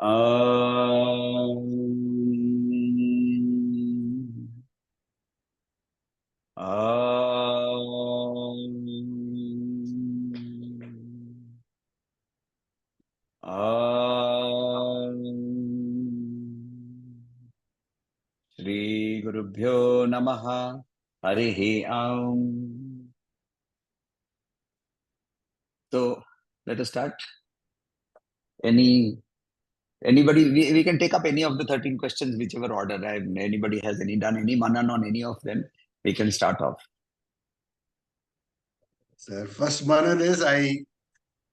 Um, Shri Gurubhyo Namaha Harihi Aum. So let us start. Anybody, we can take up any of the 13 questions, whichever order. Anybody has done any manan on any of them, we can start off. Sir, first manan is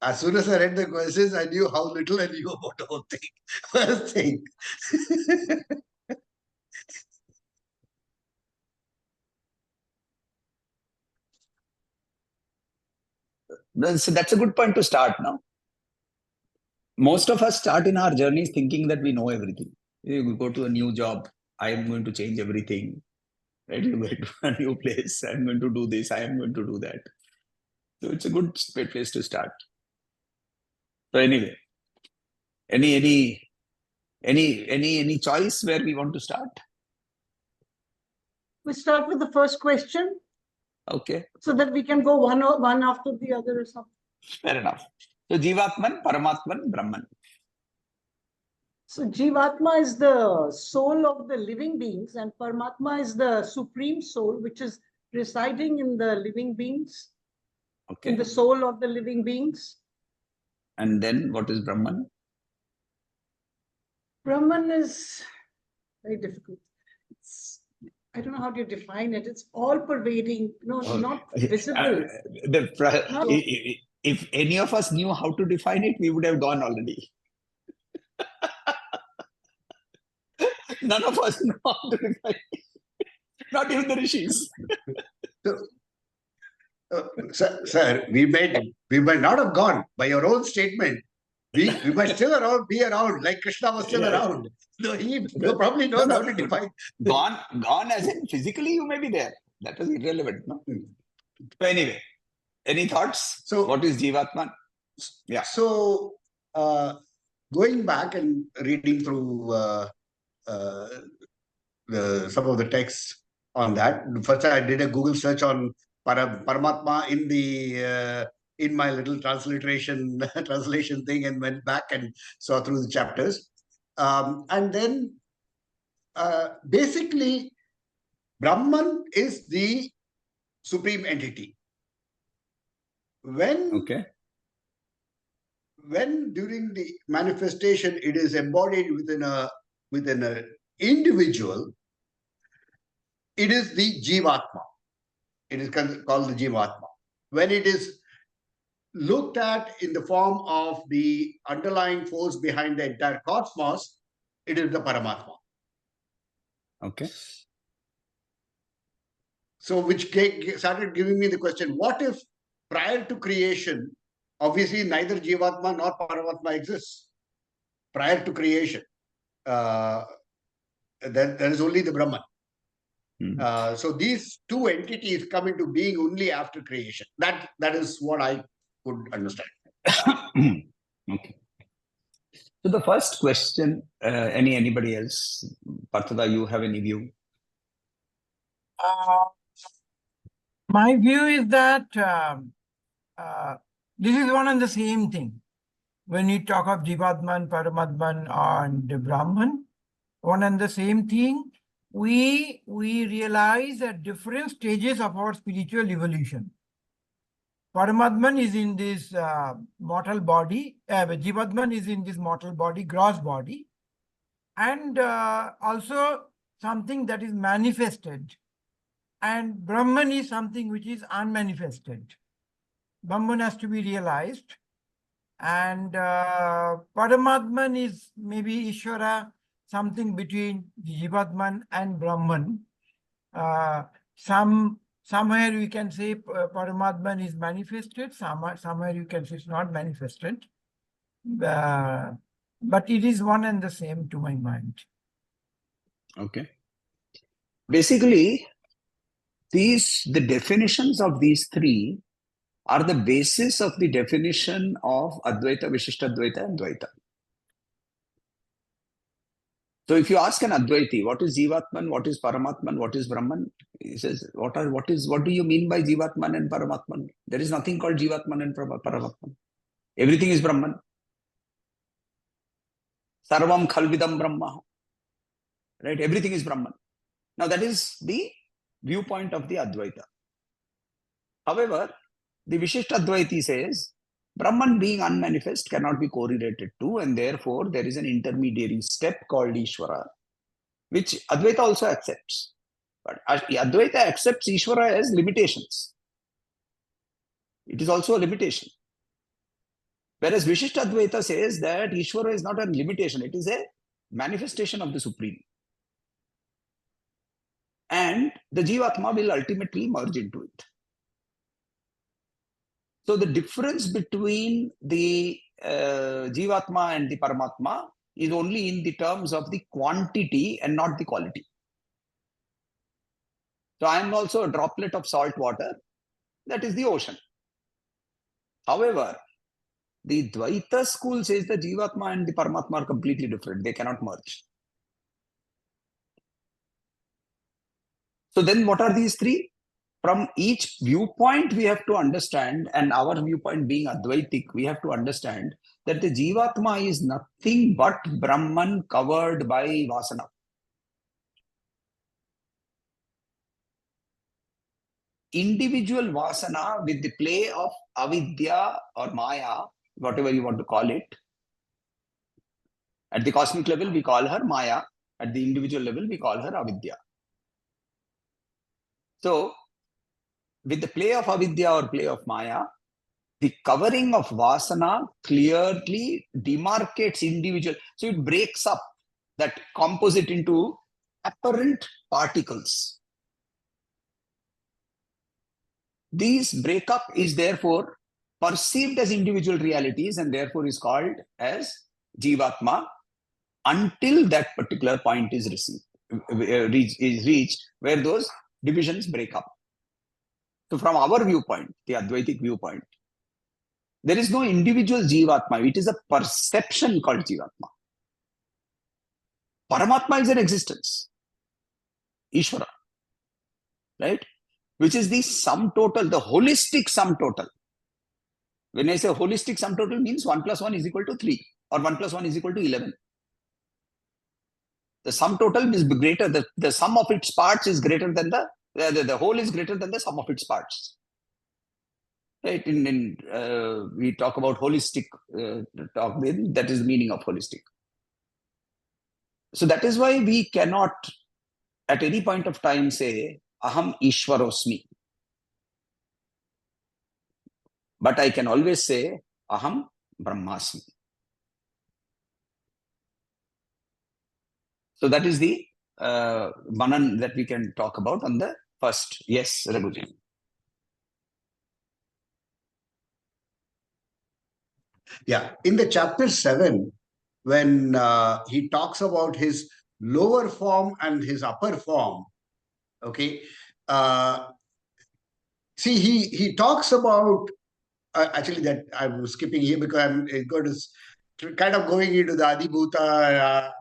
as soon as I read the questions, I knew how little I knew about the whole thing. First thing. So that's a good point to start now. Most of us start in our journeys thinking that we know everything. You go to a new job, I am going to change everything. Right? You go to a new place, I am going to do this, I am going to do that. So it's a good place to start. So anyway, any choice where we want to start? We start with the first question. Okay. So that we can go one after the other or something. Fair enough. So Jivatman, Paramatman, Brahman. So Jivatma is the soul of the living beings and Paramatma is the supreme soul which is residing in the living beings, Okay. in the soul of the living beings. And then what is Brahman? Brahman is very difficult. I don't know how to define it. It's all pervading, not visible. If any of us knew how to define it, we would have gone already. None of us know how to define it. Not even the Rishis. Sir, we might not have gone by your own statement. We might still be around, like Krishna was still around. No, he probably knows how to define. Gone as in physically you may be there. That is irrelevant, no? So anyway, any thoughts? So what is Jivatman? Yeah. So going back and reading through some of the texts on that. First, I did a Google search on Paramatma in my little translation thing, and went back and saw through the chapters. And then, basically, Brahman is the supreme entity. When during the manifestation it is embodied within an individual, it is the Jivatma. It is called the Jivatma. When it is looked at in the form of the underlying force behind the entire cosmos, it is the Paramatma. Okay. So which started giving me the question, what if prior to creation, obviously neither Jivatma nor Paramatma exists. Prior to creation, there is only the Brahman. So these two entities come into being only after creation. That is what I could understand. Okay. So the first question, anybody else? Parthada, you have any view? My view is that this is one and the same thing. When you talk of Jivatman, Paramatman, and Brahman, one and the same thing, we realize at different stages of our spiritual evolution. Paramatman is in this mortal body, Jivatman is in this mortal body, gross body, and also something that is manifested. And Brahman is something which is unmanifested. Brahman has to be realized. And Paramatman is maybe Ishvara, something between Jivatman and Brahman. Somewhere we can say Paramatman is manifested, somewhere you can say it's not manifested. But it is one and the same to my mind. Okay. Basically, the definitions of these three are the basis of the definition of Advaita, Vishishtadvaita, and Dvaita. So if you ask an Advaiti, what is Jivatman, what is Paramatman, what is Brahman? He says, what do you mean by Jivatman and Paramatman? There is nothing called Jivatman and Paramatman. Everything is Brahman. Sarvam Khalvidam Brahma. Right? Everything is Brahman. Now that is the viewpoint of the Advaita. However, the Vishishta Advaiti says, Brahman being unmanifest cannot be correlated to, and therefore there is an intermediary step called Ishvara, which Advaita also accepts. But Advaita accepts Ishvara as limitations. It is also a limitation. Whereas Vishishta Advaita says that Ishvara is not a limitation, it is a manifestation of the Supreme. And the Jivatma will ultimately merge into it. So the difference between the Jivatma and the Paramatma is only in the terms of the quantity and not the quality. So I am also a droplet of salt water, that is the ocean. However, the Dvaita school says the Jivatma and the Paramatma are completely different. They cannot merge. So then what are these three? From each viewpoint we have to understand, and our viewpoint being Advaitic, we have to understand that the Jivatma is nothing but Brahman covered by Vasana. Individual Vasana with the play of Avidya or Maya, whatever you want to call it. At the cosmic level, we call her Maya. At the individual level, we call her Avidya. So, with the play of Avidya or play of Maya, the covering of Vasana clearly demarcates individual. So, it breaks up that composite into apparent particles. These breakup is therefore perceived as individual realities and therefore is called as Jivatma until that particular point is reached where those divisions break up. So from our viewpoint, the Advaitic viewpoint, there is no individual Jivatma. It is a perception called Jivatma. Paramatma is an existence. Ishvara. Right? Which is the sum total, the holistic sum total. When I say holistic sum total means 1 plus 1 is equal to 3 or 1 plus 1 is equal to 11. The sum total is greater, the sum of its parts is greater than the whole is greater than the sum of its parts. Right? We talk about holistic talk, that is the meaning of holistic. So that is why we cannot at any point of time say, Aham Ishvarosmi. But I can always say, Aham Brahmasmi. So that is the Manan that we can talk about on the first. Yes, Raghuji. Yeah, in the chapter 7, when he talks about his lower form and his upper form, okay, see, he talks about, actually that I'm skipping here because I'm going to kind of going into the Adibhuta,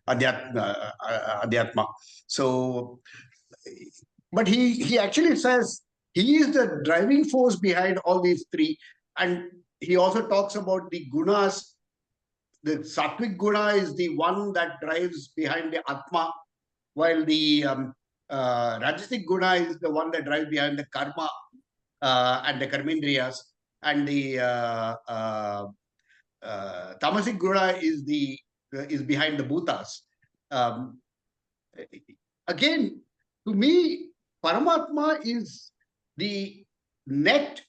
Adhyatma. So, but he actually says he is the driving force behind all these three. And he also talks about the gunas. The sattvic guna is the one that drives behind the Atma, while the Rajasic guna is the one that drives behind the karma and the karmendriyas, and the Tamasic guna is behind the bhutas. Again, to me, Paramatma is the net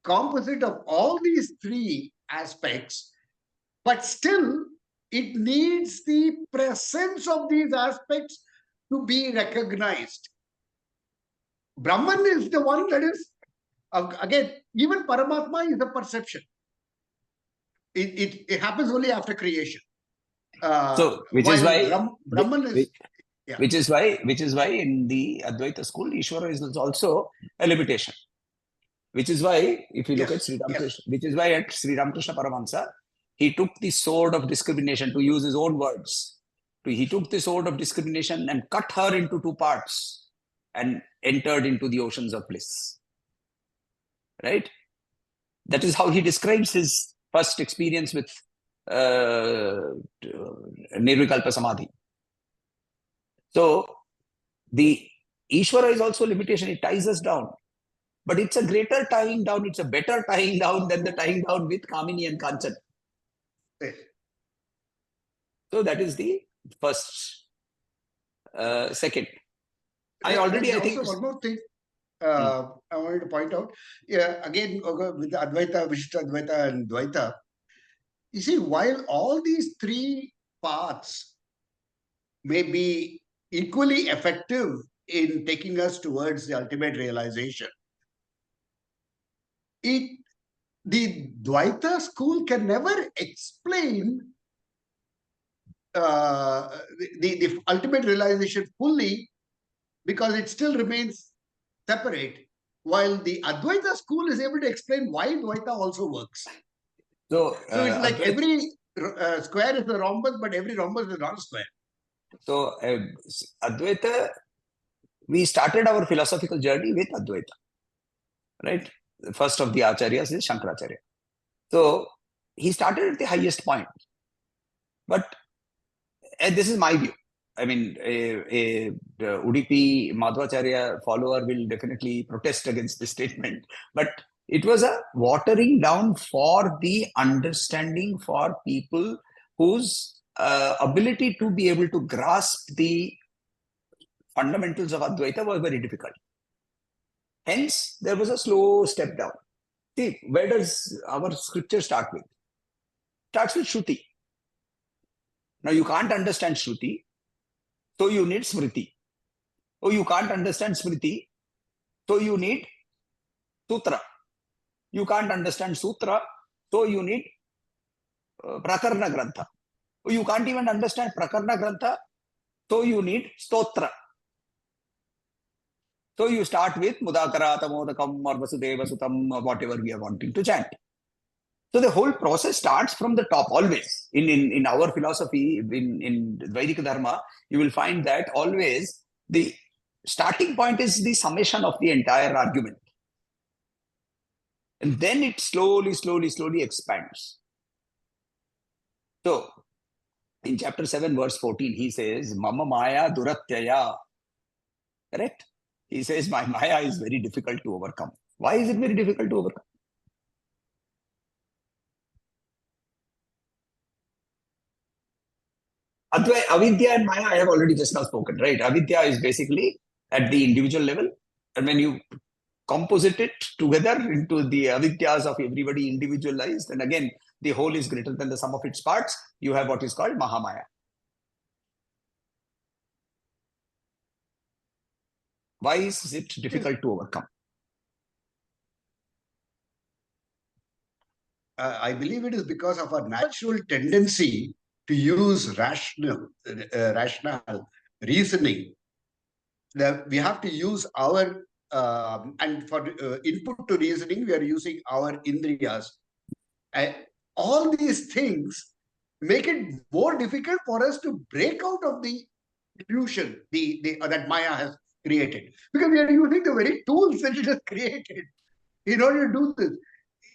composite of all these three aspects, but still it needs the presence of these aspects to be recognized. Brahman is the one that is, again, even Paramatma is a perception. It happens only after creation. So, which is why Brahman is... Yeah. Which is why in the Advaita school, Ishvara is also a limitation. Which is why, if you look at Sri Ramakrishna, which is why at Sri Ramakrishna Paramahansa, he took the sword of discrimination, to use his own words. He took the sword of discrimination and cut her into two parts and entered into the oceans of bliss. Right? That is how he describes his first experience with Nirvikalpa Samadhi. So the Ishvara is also limitation. It ties us down. But it's a greater tying down. It's a better tying down than the tying down with Kamini and Kanchan. Yes. So that is the first. Second, I think one more thing I wanted to point out. Yeah, again, with the Advaita, Vishishta Advaita, and Dvaita. You see, while all these three paths may be equally effective in taking us towards the ultimate realization, the Dvaita school can never explain the ultimate realization fully, because it still remains separate, while the Advaita school is able to explain why Dvaita also works. so. So it's like every square is a rhombus, but every rhombus is not a square. So Advaita, we started our philosophical journey with Advaita, right? The first of the acharyas is Shankaracharya. So he started at the highest point. But this is my view. I mean, the Udupi Madhvacharya follower will definitely protest against this statement. But it was a watering down for the understanding for people whose ability to be able to grasp the fundamentals of Advaita was very difficult. Hence, there was a slow step down. See, where does our scripture start with? Starts with Shruti. Now, you can't understand Shruti, so you need Smriti. Oh, you can't understand Smriti, so you need Sutra. You can't understand Sutra, so you need Prakarna Grantha. Oh, you can't even understand Prakarna Grantha, so you need Stotra. So you start with Mudakara, Tamodakam, or Vasudeva Sutam, or whatever we are wanting to chant. So the whole process starts from the top always. In our philosophy, in Vedic Dharma, you will find that always the starting point is the summation of the entire argument. And then it slowly expands. So in chapter 7, verse 14, he says, Mama Maya Duratyaya. Correct? He says, my Maya is very difficult to overcome. Why is it very difficult to overcome? Avidya and Maya, I have already just now spoken, right? Avidya is basically at the individual level. And when you composite it together into the avidyas of everybody individualized, and again, the whole is greater than the sum of its parts, you have what is called Mahamaya. Why is it difficult to overcome? I believe it is because of our natural tendency to use rational reasoning. That we have to use our and for input to reasoning, we are using our indriyas. And all these things make it more difficult for us to break out of the illusion that Maya has created, because we are using the very tools that it has created in order to do this.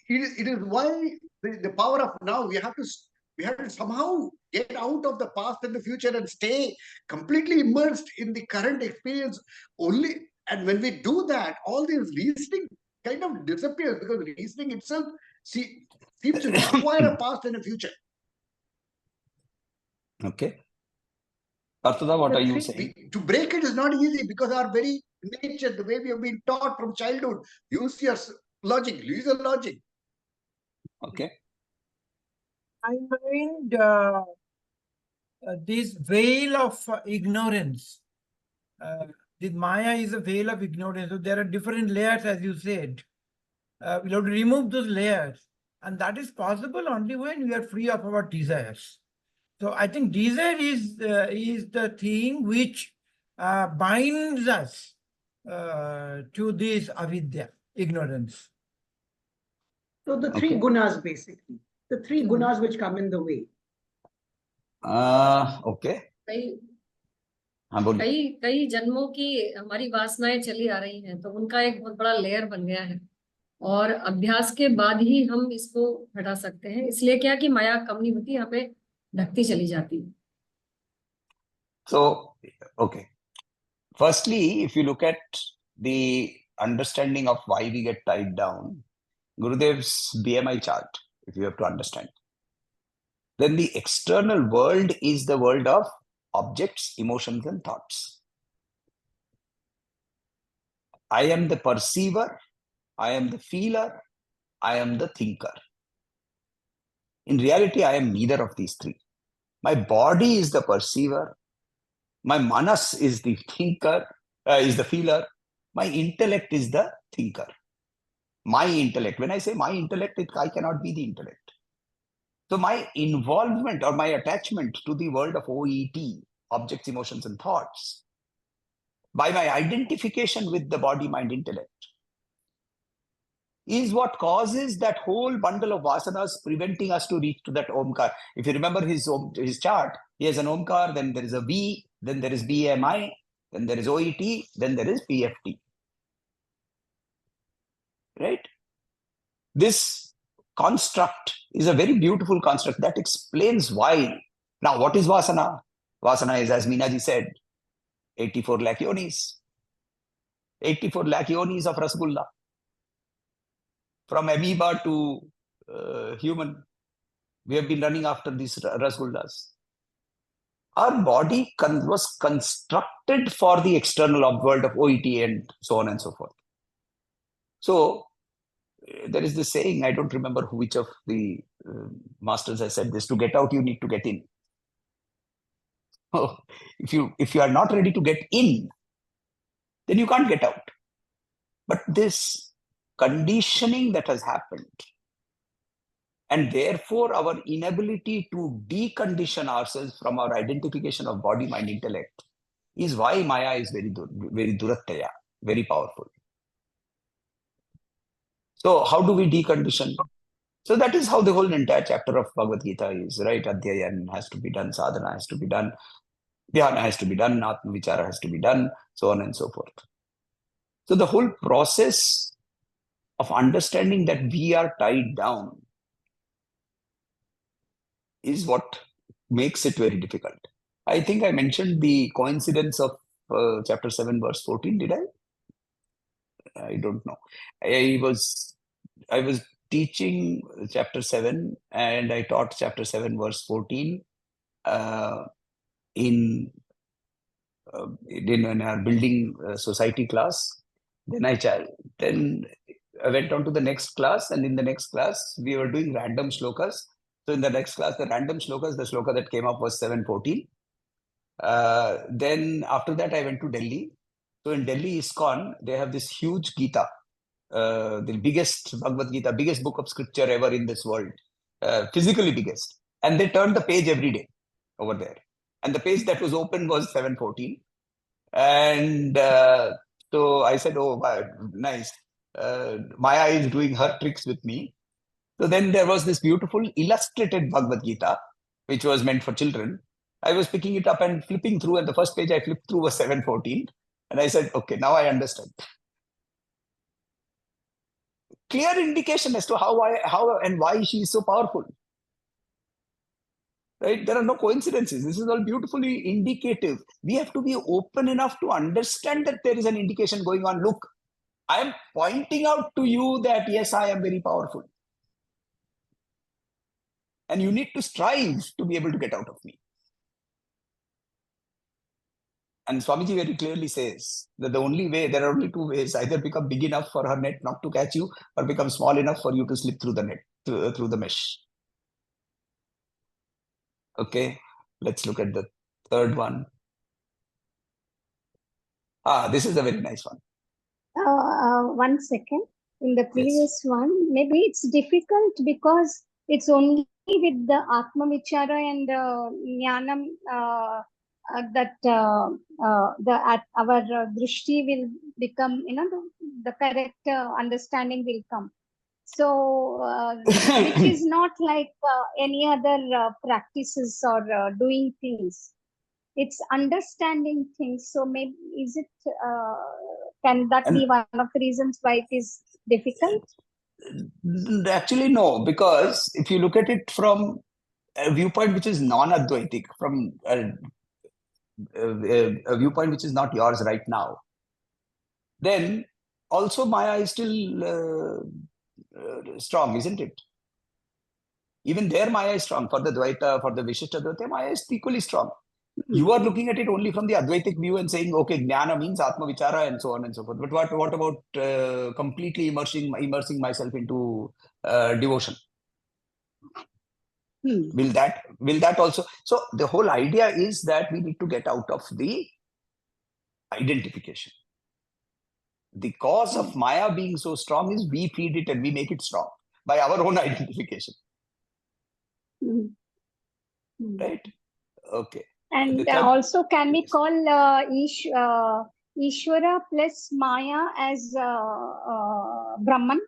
It is why the power of now, we have to somehow get out of the past and the future and stay completely immersed in the current experience only. And when we do that, all this reasoning kind of disappears, because reasoning itself seems to require a past and a future. Okay. Arthada, what are you saying? To break it is not easy, because our very nature, the way we have been taught from childhood, use your logic, use your logic. Okay. I find this veil of ignorance. The Maya is a veil of ignorance. So there are different layers, as you said. We'll have to remove those layers. And that is possible only when we are free of our desires. So I think desire is the thing which binds us to this avidya, ignorance. So the three gunas, basically. the three gunas which come in the way. Okay. कई हाँ बोलिए. कई कई जन्मों की हमारी वासनाएं चली आ रही हैं, तो उनका एक बहुत बड़ा लेयर बन गया है, और अभ्यास के बाद ही हम इसको हटा सकते हैं. इसलिए क्या कि माया कम नहीं होती, हमें ढकती चली जाती है. So, okay. Firstly, if you look at the understanding of why we get tied down, Gurudev's BMI chart, if you have to understand, then the external world is the world of objects, emotions, and thoughts. I am the perceiver, I am the feeler, I am the thinker. In reality, I am neither of these three. My body is the perceiver, my manas is the thinker, is the feeler, my intellect is the thinker. My intellect, when I say my intellect, I cannot be the intellect. So my involvement or my attachment to the world of OET, objects, emotions, and thoughts, by my identification with the body, mind, intellect, is what causes that whole bundle of vasanas preventing us to reach to that Omkar. If you remember his chart, he has an Omkar, then there is a V, then there is BMI, then there is OET, then there is PFT. Right? This construct is a very beautiful construct that explains why. Now, what is Vasana? Vasana is, as Meenaji said, 84 lakh yonis. 84 lakh yonis of Rasgulla. From amoeba to human, we have been running after these Rasgullas. Our body was constructed for the external world of OET and so on and so forth. So, there is this saying, I don't remember which of the masters has said this, to get out, you need to get in. Oh, if you are not ready to get in, then you can't get out. But this conditioning that has happened, and therefore our inability to decondition ourselves from our identification of body, mind, intellect, is why Maya is very durattaya, very powerful. So how do we decondition? So that is how the whole entire chapter of Bhagavad Gita is, right? Adhyayan has to be done, sadhana has to be done, dhyana has to be done, atma vichara has to be done, so on and so forth. So the whole process of understanding that we are tied down is what makes it very difficult. I think I mentioned the coincidence of chapter 7, verse 14, did I? I don't know. I was teaching chapter 7 and I taught chapter 7, verse 14 in our building society class. Then I went on to the next class, and in the next class, we were doing random shlokas. So in the next class, the random shlokas, the shloka that came up was 714. Then after that, I went to Delhi. So in Delhi, ISKCON, they have this huge Gita, the biggest Bhagavad Gita, biggest book of scripture ever in this world, physically biggest. And they turned the page every day over there. And the page that was open was 714. And so I said, oh, wow, nice. Maya is doing her tricks with me. So then there was this beautiful illustrated Bhagavad Gita, which was meant for children. I was picking it up and flipping through, and the first page I flipped through was 714. And I said, okay, now I understand. Clear indication as to how and why she is so powerful. Right? There are no coincidences. This is all beautifully indicative. We have to be open enough to understand that there is an indication going on. Look, I am pointing out to you that, yes, I am very powerful. And you need to strive to be able to get out of me. And Swamiji very clearly says that the only way, there are only two ways, either become big enough for her net not to catch you, or become small enough for you to slip through the net, through the mesh. Okay, let's look at the third one. This is a very nice one. 1 second. In the previous one, maybe it's difficult because it's only with the Atma Vichara and Jnanam that our drishti will become, the correct understanding will come. So, which is not like any other practices or doing things. It's understanding things. So maybe can that be one of the reasons why it is difficult? Actually, no, because if you look at it from a viewpoint which is non-advaitic, from a viewpoint which is not yours right now, then also Maya is still strong, isn't it? Even there, Maya is strong. For the Dvaita, for the Vishishta Dvaita, Maya is equally strong. You are looking at it only from the Advaitic view and saying, okay, Jnana means Atma Vichara and so on and so forth. But what about completely immersing myself into devotion? Will that also? So the whole idea is that we need to get out of the identification. The cause of Maya being so strong is we feed it and we make it strong by our own identification. Right? Okay. And also, can we call Ishvara plus Maya as Brahman?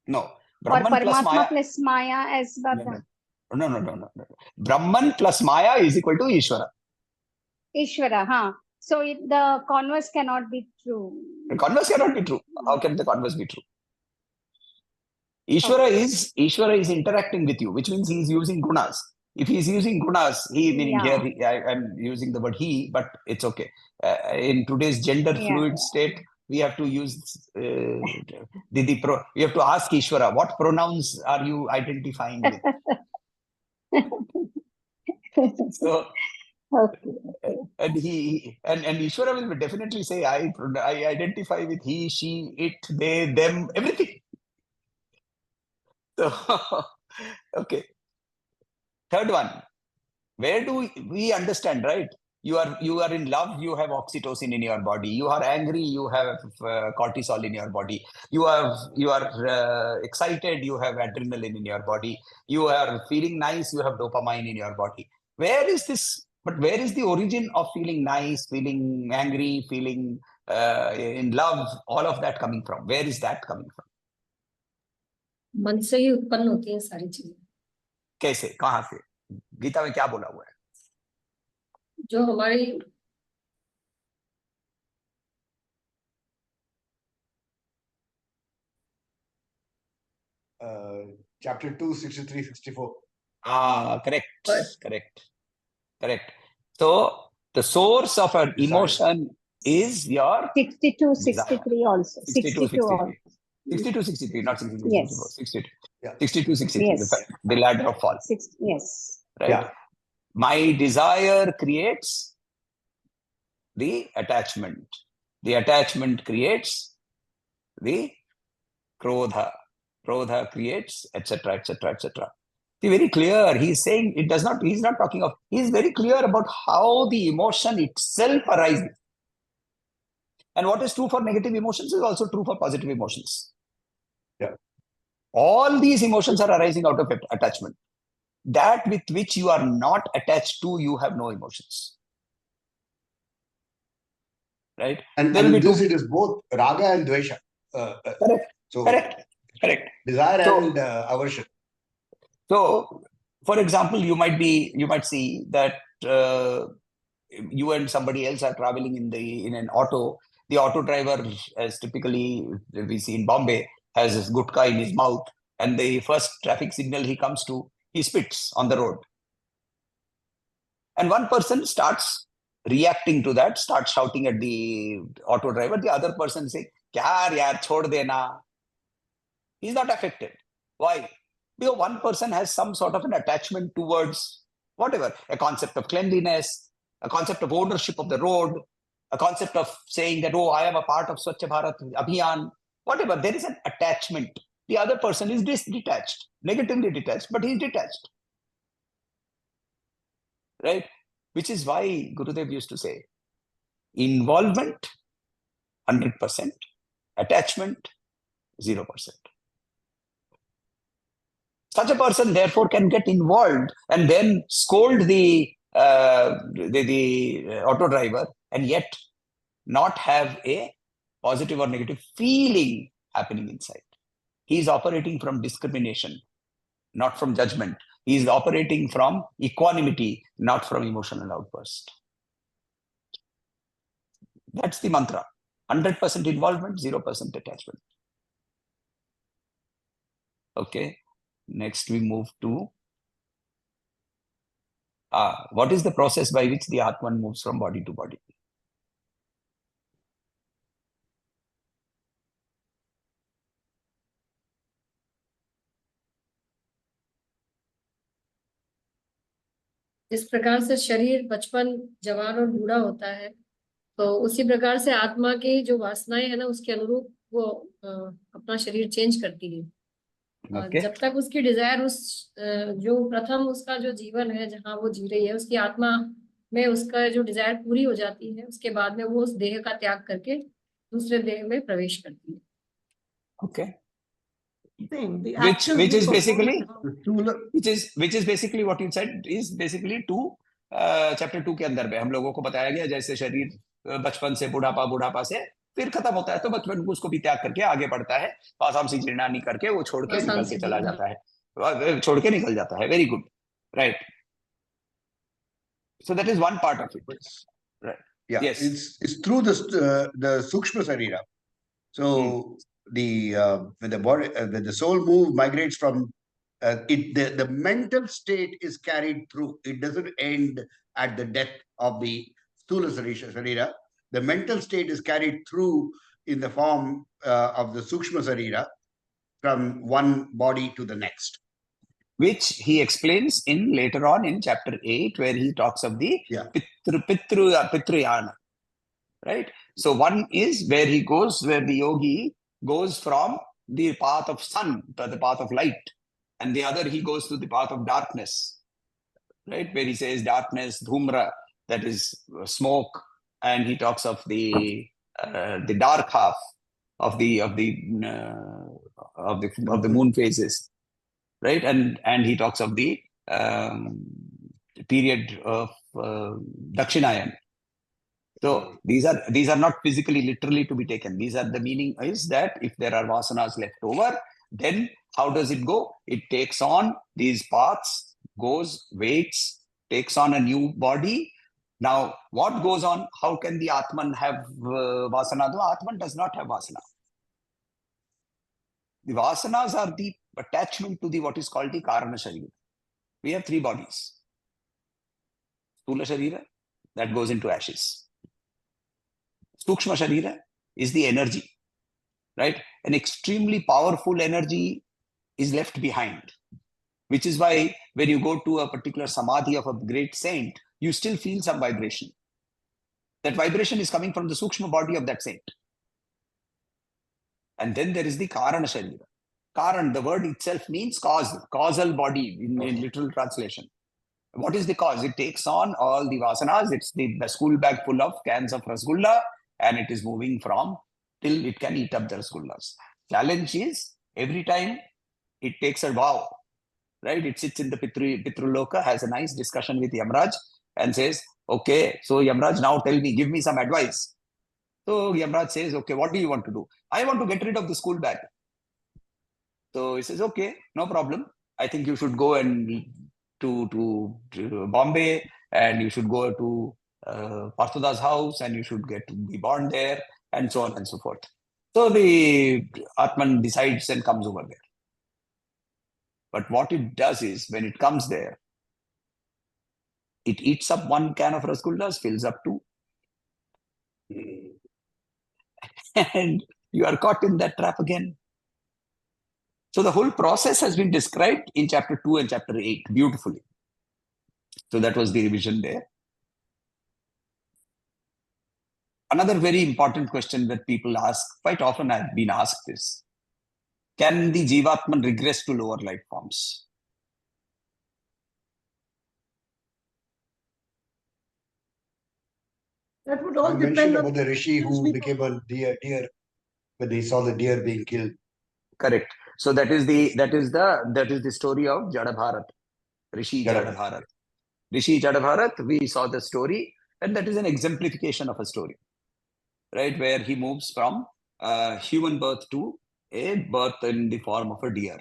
No. Brahman or Paramatma plus Maya as Brahman? No. Brahman plus Maya is equal to Ishvara. Ishvara, huh? So the converse cannot be true. The converse cannot be true. How can the converse be true? Ishvara is interacting with you, which means he is using gunas. If he is using gunas, meaning here I'm using the word he, but it's okay. In today's gender fluid state, we have to use we have to ask Ishvara, what pronouns are you identifying with? So, and Ishvara will definitely say, I identify with he, she, it, they, them, everything. So, okay. Third one, where do we understand, right? You are in love, you have oxytocin in your body. You are angry, you have cortisol in your body. You are excited, you have adrenaline in your body. You are feeling nice, you have dopamine in your body. Where is this? But where is the origin of feeling nice, feeling angry, feeling in love, all of that coming from? Where is that coming from? मन से ही उत्पन्न होती हैं सारी चीजें. कैसे, कहाँ से? गीता में क्या बोला हुआ है? जो हमारी chapter 2, 63, 64. Correct. So the source of an emotion is your 62, 63 also. 62, 63, not 62, yes. 62. Yeah. 62, 63, yes. the ladder of fall. Yes. Right? Yeah. My desire creates the attachment. The attachment creates the krodha. Krodha creates, etc., etc., etc. See, very clear. He's saying it does not, he's not talking of, he's very clear about how the emotion itself arises. And what is true for negative emotions is also true for positive emotions. Yeah. All these emotions are arising out of attachment. That with which you are not attached to, you have no emotions. Right? And in this, it is both raga and dvesha. Correct. So Correct. Desire and aversion. So, for example, you might see that you and somebody else are traveling in an auto. The auto driver, as typically we see in Bombay, has his gutka in his mouth, and the first traffic signal he comes to, he spits on the road. And one person starts reacting to that, starts shouting at the auto driver. The other person says, "Kya yaar, chhod dena." He's not affected. Why? Because one person has some sort of an attachment towards whatever, a concept of cleanliness, a concept of ownership of the road, a concept of saying that, oh, I am a part of Swachh Bharat Abhiyan, whatever. There is an attachment. The other person is detached, negatively detached, but he's detached. Right? Which is why Gurudev used to say, involvement, 100%, attachment, 0%. Such a person, therefore, can get involved and then scold the auto driver and yet not have a positive or negative feeling happening inside. He is operating from discrimination, not from judgment. He is operating from equanimity, not from emotional outburst. That's the mantra. 100% involvement, 0% attachment. Okay. Next, we move to what is the process by which the Atman moves from body to body? जिस प्रकार से शरीर बचपन, जवान और बूढ़ा होता है, तो उसी प्रकार से आत्मा की जो वासनाएं है ना, उसके अनुरूप वो अपना शरीर चेंज करती है। Okay. जब तक उसकी डिजायर जो प्रथम उसका जो जीवन है जहाँ वो जी रही है, उसकी आत्मा में उसका जो डिजायर पूरी हो जाती है, उसके बाद में वो उस देह का त्याग करके दूसरे देह में प्रवेश करती है। Okay. The Which is basically Stula- which is basically what you said is basically chapter 2 के अंदर में हम लोगों को बताया गया, जैसे शरीर बचपन से बुढ़ापा, बुढ़ापा से फिर खत्म होता है, तो बचपन को उसको भी त्याग करके आगे बढ़ता है, पासांसी जीर्णा नहीं करके वो छोड़ के निकल के चला जाता है, छोड़ के निकल जाता है। Very good, right. So that is one part of it, right? Yeah, Yes. it's through the Sukshma Sarira. So when the body, when the soul migrates from the mental state is carried through. It doesn't end at the death of the Sthula Sarira. The mental state is carried through in the form of the Sukshma Sarira from one body to the next. Which he explains in later on in chapter 8, where he talks of the Pitruyana, right? So one is where he goes, where the yogi goes from the path of sun to the path of light, and the other he goes to the path of darkness, right? Where he says darkness, dhumra, that is smoke, and he talks of the dark half of the moon phases, right? And he talks of the period of Dakshinayan. So these are not physically, literally to be taken. These are the meaning is that if there are vasanas left over, then how does it go? It takes on these paths, goes, waits, takes on a new body. Now, what goes on? How can the Atman have vasana? The Atman does not have vasana. The vasanas are the attachment to the what is called the Karana Sharira. We have three bodies. Sthula Sharira, that goes into ashes. Sukshma Sharira is the energy, right? An extremely powerful energy is left behind, which is why when you go to a particular samadhi of a great saint, you still feel some vibration. That vibration is coming from the Sukshma body of that saint. And then there is the Karana Sharira. Karan, the word itself means cause, causal body in literal translation. What is the cause? It takes on all the vasanas. It's the school bag full of cans of rasgulla, and it is moving from till it can eat up the rasgullas. Challenge is every time it takes a vow, right? It sits in the Pitruloka, has a nice discussion with Yamraj and says, okay, so Yamraj, now tell me, give me some advice. So Yamraj says, okay, what do you want to do? I want to get rid of the school bag. So he says, okay, no problem. I think you should go and to Bombay, and you should go to Parthuda's house, and you should get to be born there, and so on and so forth. So the Atman decides and comes over there. But what it does is, when it comes there, it eats up one can of rasgullas, fills up two. And you are caught in that trap again. So the whole process has been described in chapter 2 and chapter 8 beautifully. So that was the revision there. Another very important question that people ask, quite often I've been asked this: can the Jivatman regress to lower life forms? That would all You depend mentioned on about the Rishi who became a deer when they saw the deer being killed. Correct. So that is the story of Jada Bharat, Rishi Jada Bharat. Rishi Jada Bharat, we saw the story, and that is an exemplification of a story, right? Where he moves from human birth to a birth in the form of a deer.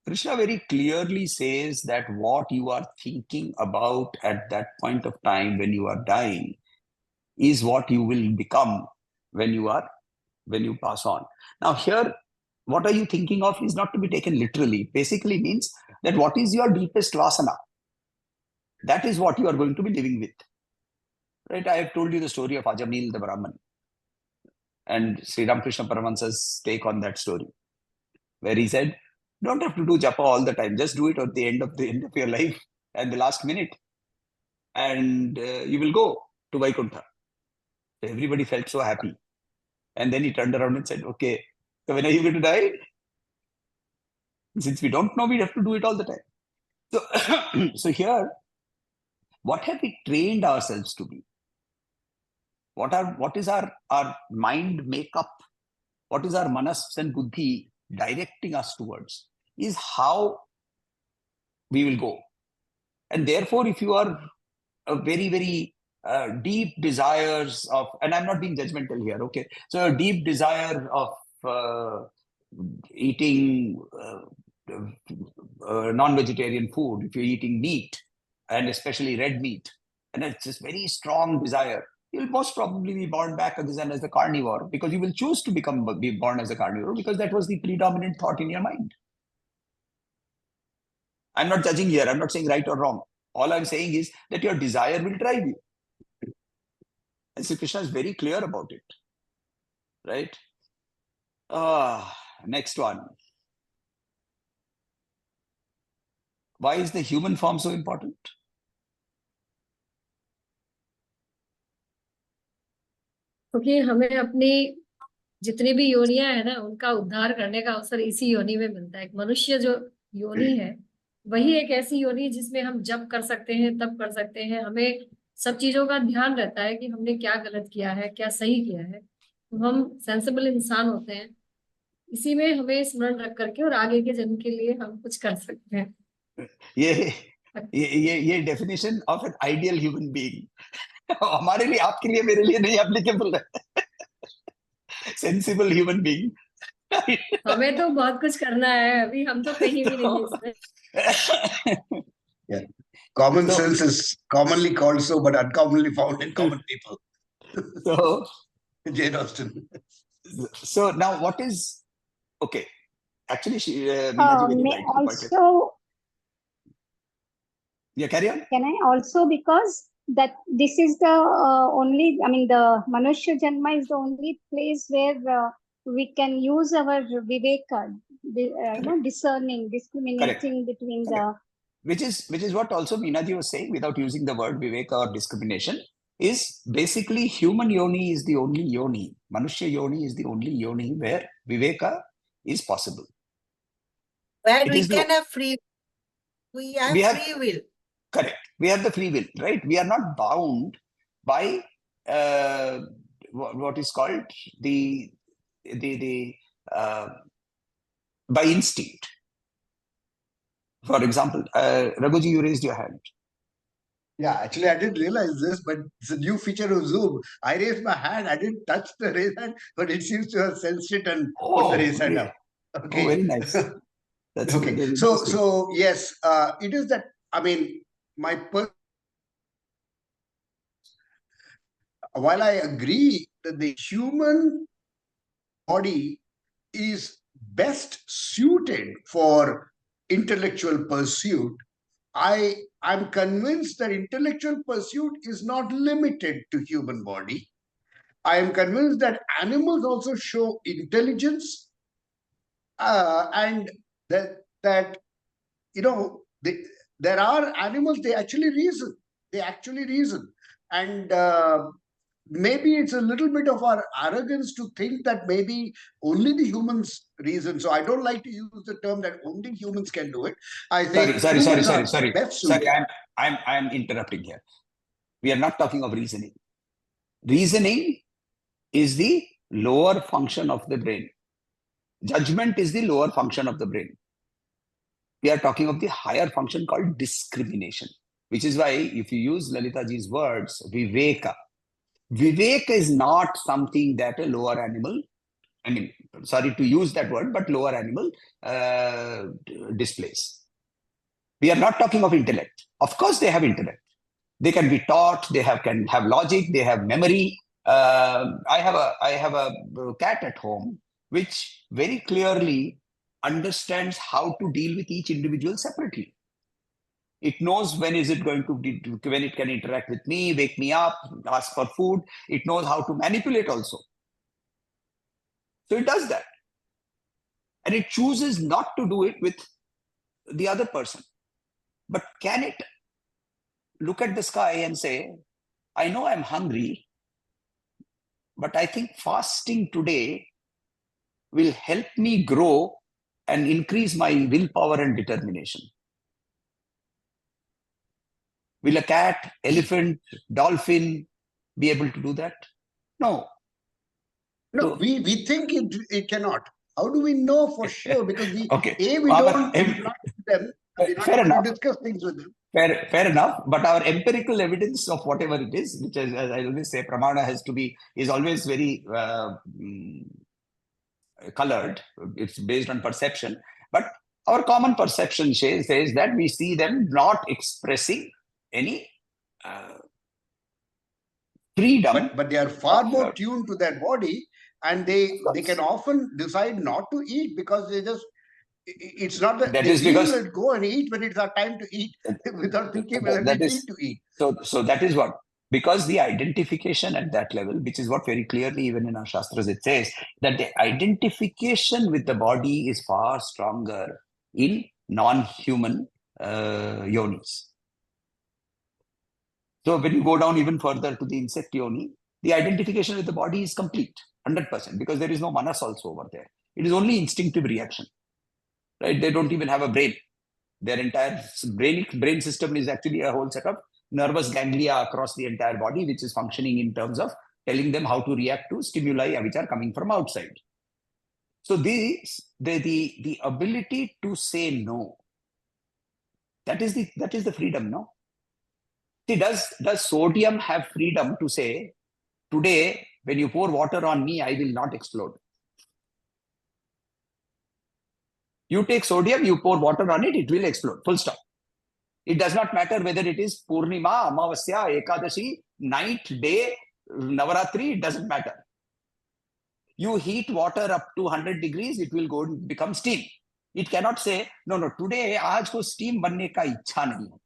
Krishna very clearly says that what you are thinking about at that point of time when you are dying is what you will become when you pass on. Now here, what are you thinking of is not to be taken literally. Basically means that what is your deepest vasana? That is what you are going to be living with. Right? I have told you the story of Ajamil the Brahman and Sri Ramakrishna Paramahansa's take on that story, where he said, don't have to do japa all the time. Just do it at the end of your life and the last minute, and you will go to Vaikuntha. Everybody felt so happy. And then he turned around and said, okay, so when are you going to die? Since we don't know, we have to do it all the time. So, so here, what have we trained ourselves to be? What is our mind makeup? What is our manas and buddhi directing us towards? Is how we will go. And therefore, if you are a very, very deep desires of, and I'm not being judgmental here, okay? So a deep desire of eating non-vegetarian food, if you're eating meat, and especially red meat, and it's just very strong desire, you'll most probably be born back again as a carnivore, because you will choose to be born as a carnivore because that was the predominant thought in your mind. I'm not judging here. I'm not saying right or wrong. All I'm saying is that your desire will drive you. And Sri Krishna is very clear about it. Right? Next one. Why is the human form so important? क्योंकि हमें अपनी जितनी भी योनियां है ना, उनका उद्धार करने का अवसर इसी योनि में मिलता है। एक मनुष्य जो योनि है, वही एक ऐसी योनि जिसमें हम जब कर सकते हैं, तब कर सकते हैं। हमें सब चीजों का ध्यान रहता है कि हमने क्या गलत किया है, क्या सही किया है। तो हम सेंसिबल इंसान होते हैं। इसी में हमें स्मरण रख करके और आगे के जन्म के लिए हम कुछ कर सकते हैं। ये definition of an ideal human being हमारे लिए, आपके लिए, मेरे लिए नहीं एप्लीकेबल है। सेंसिबल ह्यूमन बीइंग हमें तो बहुत कुछ करना है, अभी हम तो कहीं भी नहीं है इसमें। Yeah. Common sense is commonly called so, but uncommonly found in common people. So, Jane Austen. So now what is, okay, actually, Meenaji very rightly pointed. Also, Yeah, carry on. can I also, because that this is the only, I mean, the Manushya Janma is the only place where we can use our viveka, discerning, discriminating between the... Which is what also Meenaji was saying, without using the word viveka or discrimination, is basically human yoni is the only yoni. Manushya yoni is the only yoni where viveka is possible. Where we can have free, we have free will. Correct. We have the free will, right? We are not bound by what is called by instinct. For example, Raghuji, you raised your hand. Yeah, actually, I didn't realize this, but it's a new feature of Zoom. I raised my hand. I didn't touch the raise hand, but it seems to have sensed it and put the raise hand up. Okay. Oh, very nice. That's okay. Very so yes, it is that, I mean, while I agree that the human body is best suited for intellectual pursuit, I'm convinced that intellectual pursuit is not limited to human body. I am convinced that animals also show intelligence, and that there are animals, they actually reason. And maybe it's a little bit of our arrogance to think that maybe only the humans reason. So I don't like to use the term that only humans can do it. I think sorry. I'm interrupting here. We are not talking of reasoning. Reasoning is the lower function of the brain. Judgment is the lower function of the brain. We are talking of the higher function called discrimination, which is why if you use Lalitaji's words, viveka is not something that a lower animal I mean, sorry to use that word, but lower animal displays. We are not talking of intellect. Of course, they have intellect. They can be taught. They can have logic. They have memory. I have a cat at home which very clearly understands how to deal with each individual separately. It knows when it can interact with me, wake me up, ask for food. It knows how to manipulate also. So it does that. And it chooses not to do it with the other person. But can it look at the sky and say, I know I'm hungry, but I think fasting today will help me grow and increase my willpower and determination? Will a cat, elephant, dolphin be able to do that? No. No, we think it cannot. How do we know for sure? Because we don't interact with them. We're not able to discuss things with them. Fair enough. But our empirical evidence of whatever it is, which is, as I always say, pramana is always very colored. It's based on perception. But our common perception says that we see them not expressing any freedom. But they are far more tuned to their body, and they can often decide not to eat because it's not that they will go and eat when it's our time to eat without thinking whether they need to eat. So that is what, because the identification at that level, which is what very clearly even in our Shastras it says, that the identification with the body is far stronger in non-human yonis. So when you go down even further to the insect yoni, the identification with the body is complete, 100%, because there is no manas also over there. It is only instinctive reaction, right? They don't even have a brain. Their entire brain system is actually a whole set of nervous ganglia across the entire body, which is functioning in terms of telling them how to react to stimuli which are coming from outside. So the ability to say no, that is the freedom, no? See, does sodium have freedom to say, today, when you pour water on me, I will not explode? You take sodium, you pour water on it, it will explode, full stop. It does not matter whether it is Purnima, Amavasya, Ekadashi, night, day, Navaratri, it doesn't matter. You heat water up to 100 degrees, it will go and become steam. It cannot say, no, today, aaj ko steam banne ka ichha nahi hai.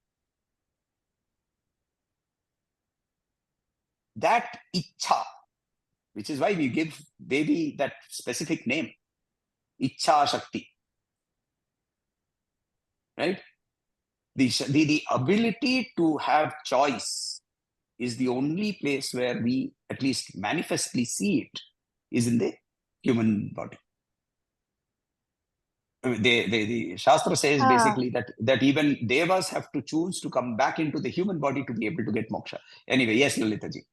That ichha, which is why we give baby that specific name, Ichha Shakti. Right? The ability to have choice is the only place where we at least manifestly see it, is in the human body. The Shastra says basically that even devas have to choose to come back into the human body to be able to get moksha. Anyway, yes, Lalita ji.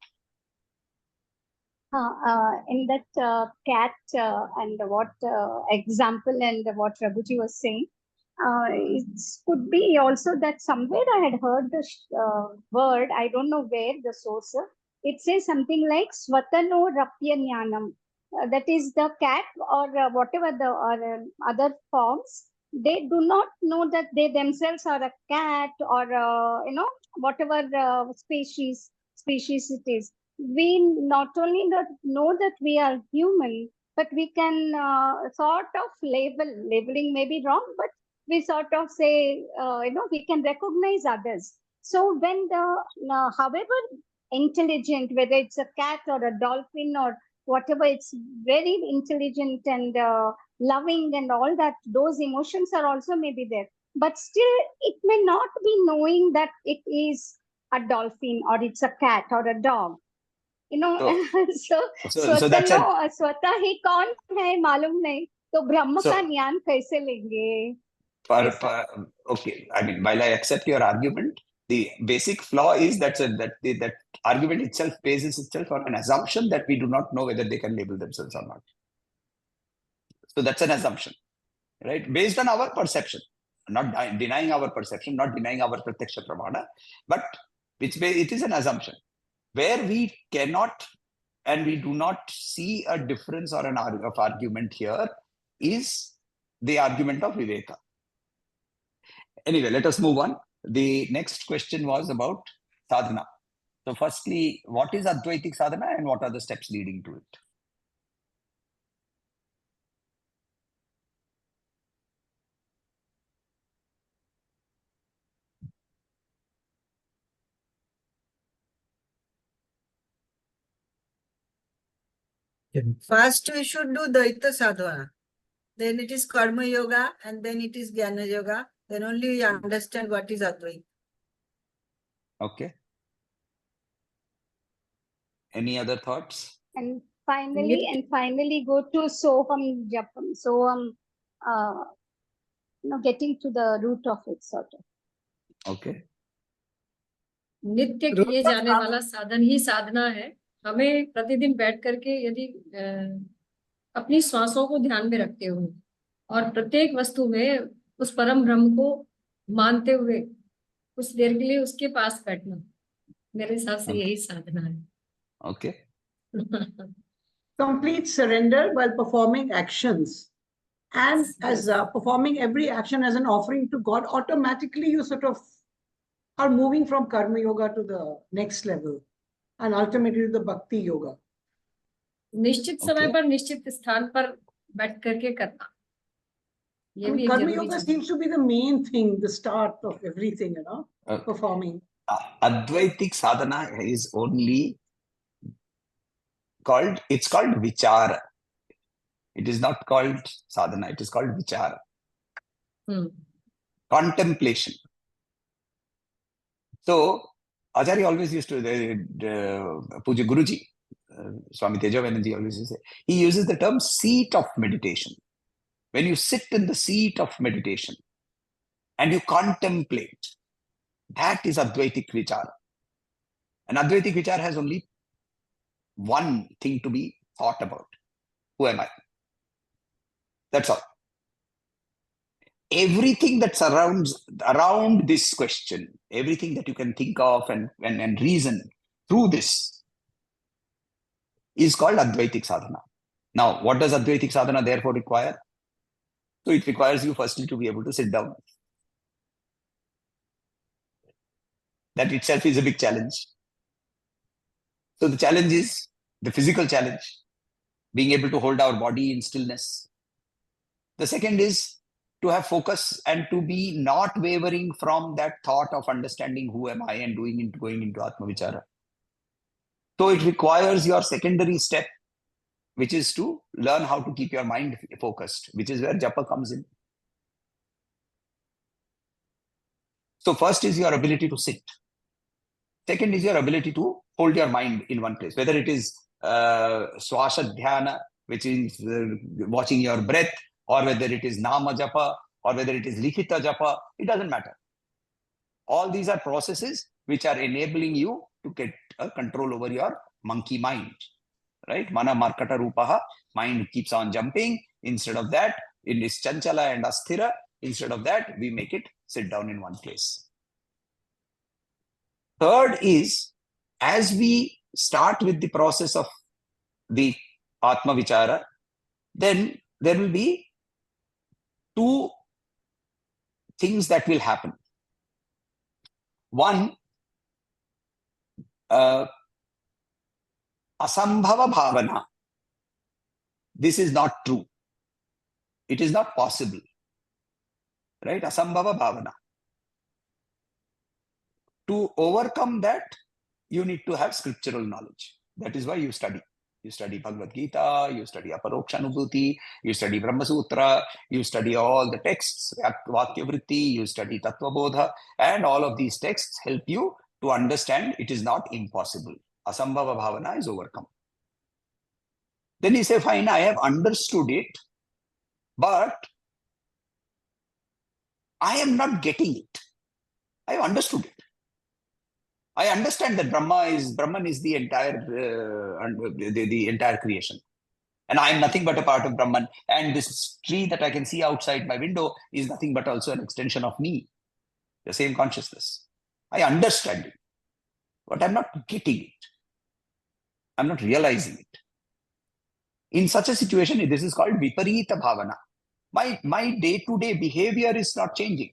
In that cat and what example and what Raghuji was saying, it could be also that somewhere I had heard the word, I don't know where the source, it says something like Svatano Rapya Jnanam. That is the cat or whatever the other forms, they do not know that they themselves are a cat or whatever species it is. We not only know that we are human, but we can sort of labeling may be wrong, but we sort of say, we can recognize others. So when however intelligent, whether it's a cat or a dolphin or whatever, it's very intelligent and loving and all that, those emotions are also maybe there. But still, it may not be knowing that it is a dolphin or it's a cat or a dog. So that's स्वतः ही कौन है मालूम नहीं, तो ब्रह्म का ज्ञान कैसे लेंगे? Okay, I mean, while I accept your argument, the basic flaw is that argument itself bases itself on an assumption that we do not know whether they can label themselves or not. So that's an assumption, right? Based on our perception, not denying our perception, not denying our pratyaksha pramana, but it is an assumption where we cannot and we do not see a difference or an argument here, is the argument of Viveka. Anyway, let us move on. The next question was about sadhana. So firstly, what is Advaitic sadhana and what are the steps leading to it? First, we should do Dvaita sadhana. Then it is Karma Yoga, and then it is Jnana Yoga. Then only we understand what is Advaita. Okay. Any other thoughts? And finally go to Soham Japam. Soham, getting to the root of it, sort of. Okay. नित्य किए जाने वाला साधन ही साधना है। हमें प्रतिदिन बैठ करके यदि अपनी श्वासों को ध्यान में रखते हुए और प्रत्येक वस्तु में उस परम ब्रह्म को मानते हुए कुछ देर के लिए उसके पास बैठना, मेरे हिसाब से यही साधना है। Okay. Complete surrender while performing actions. And as performing every action as an offering to God, automatically you sort of are moving from Karma Yoga to the next level and ultimately to the Bhakti Yoga. निश्चित समय पर निश्चित स्थान पर बैठ करके करना, ये भी Karma Yoga seems to be the main thing, the start of everything, performing. Advaitic sadhana is only called vichara. It is not called sadhana, it is called vichara. Contemplation. So, Acharya always used to, Puja Guruji, Swami Tejavananji always used to say, he uses the term seat of meditation. When you sit in the seat of meditation and you contemplate, that is Advaitic vichara. And Advaitic vichara has only one thing to be thought about. Who am I? That's all. Everything that surrounds around this question, everything that you can think of and reason through this is called Advaitic sadhana. Now, what does Advaitic sadhana therefore require? So it requires you firstly to be able to sit down. That itself is a big challenge. So the challenge is the physical challenge, being able to hold our body in stillness. The second is to have focus and to be not wavering from that thought of understanding who am I and going into Atma Vichara. So it requires your secondary step, which is to learn how to keep your mind focused, which is where japa comes in. So first is your ability to sit. Second is your ability to hold your mind in one place, whether it is swasha dhyana, which is watching your breath, or whether it is nama japa, or whether it is likhita japa, it doesn't matter. All these are processes which are enabling you to get a control over your monkey mind, right? Mana markata rupaha, mind keeps on jumping. Instead of that, it is chanchala and asthira. Instead of that, we make it sit down in one place. Third is, as we start with the process of the Atma Vichara, then there will be two things that will happen. One, asambhava bhavana. This is not true. It is not possible. Right? Asambhava bhavana. To overcome that, you need to have scriptural knowledge. That is why you study. You study Bhagavad Geeta, you study Aparokshanubhuti, you study Brahma Sutra, you study all the texts, Vakya Vritti, you study Tattva Bodha, and all of these texts help you to understand it is not impossible. Asambhava bhavana is overcome. Then you say, fine, I have understood it, but I am not getting it. I have understood it. I understand that Brahman is the entire the entire creation, and I am nothing but a part of Brahman. And this tree that I can see outside my window is nothing but also an extension of me, the same consciousness. I understand it, but I'm not getting it. I'm not realizing it. In such a situation, this is called viparita bhavana. My day-to-day behavior is not changing.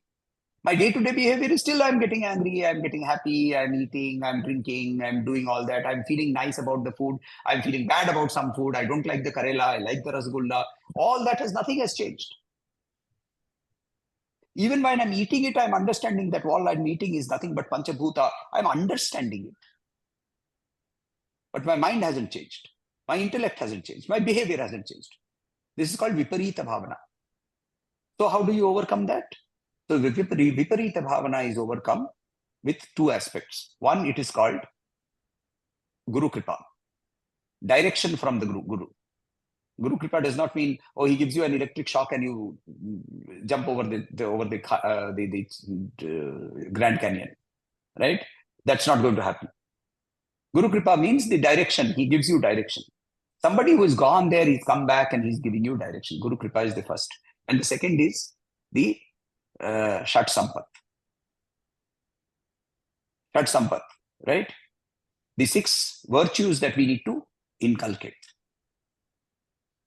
My day-to-day behavior is still, I'm getting angry, I'm getting happy, I'm eating, I'm drinking, I'm doing all that. I'm feeling nice about the food. I'm feeling bad about some food. I don't like the karela. I like the rasgulla. All that nothing has changed. Even when I'm eating it, I'm understanding that all I'm eating is nothing but panchabhuta. I'm understanding it. But my mind hasn't changed. My intellect hasn't changed. My behavior hasn't changed. This is called viparita bhavana. So how do you overcome that? So viparita bhavana is overcome with two aspects. One, it is called Guru Kripa, direction from the Guru. Guru Kripa does not mean, oh, he gives you an electric shock and you jump over the Grand Canyon, right? That's not going to happen. Guru Kripa means the direction. He gives you direction. Somebody who has gone there, he's come back and he's giving you direction. Guru Kripa is the first. And the second is the Shat Sampat. Shat Sampat, right? The 6 virtues that we need to inculcate.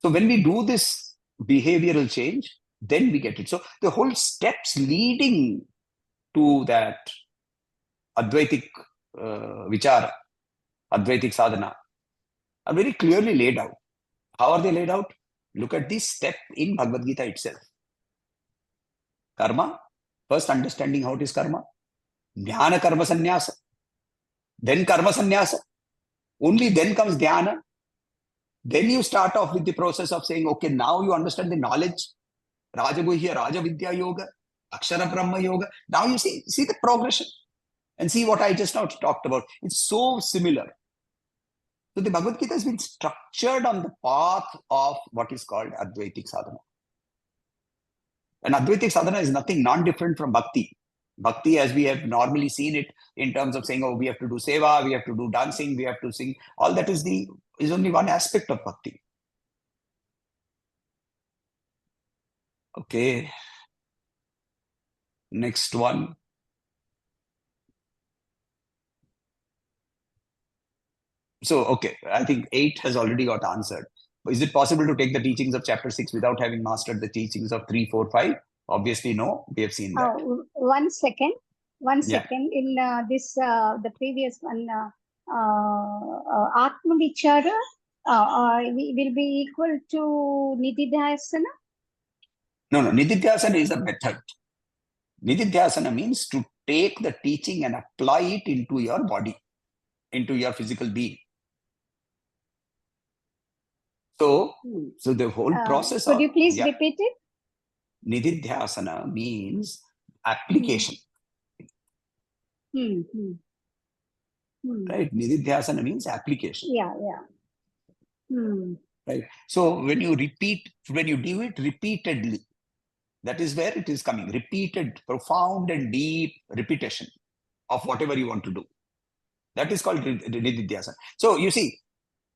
So when we do this behavioral change, then we get it. So the whole steps leading to that Advaitic Vichara, Advaitic Sadhana, are very clearly laid out. How are they laid out? Look at this step in Bhagavad Gita itself. Karma, first understanding how it is karma. Dhyana karma sannyasa. Then karma sannyasa. Only then comes dhyana. Then you start off with the process of saying, okay, now you understand the knowledge. Rajaguhya, Rajavidya Yoga, Akshara Brahma Yoga. Now you see the progression. And see what I just now talked about. It's so similar. So the Bhagavad Gita has been structured on the path of what is called Advaitic Sadhana. And Advaitic Sadhana is nothing non-different from Bhakti. Bhakti, as we have normally seen it in terms of saying, oh, we have to do seva, we have to do dancing, we have to sing. All that is only one aspect of Bhakti. Okay. Next one. So, okay, I think 8 has already got answered. Is it possible to take the teachings of chapter 6 without having mastered the teachings of 3, 4, 5? Obviously, no. We have seen that. One second. Yeah. In the previous one, Atma Vichara will be equal to Nididhyasana? No. Nididhyasana is a method. Nididhyasana means to take the teaching and apply it into your body, into your physical being. So the whole process could you please repeat it? Nididhyasana means application. Right? Nididhyasana means application. Yeah. Right? So when you do it repeatedly, that is where it is coming. Repeated, profound and deep repetition of whatever you want to do. That is called Nididhyasana. So you see,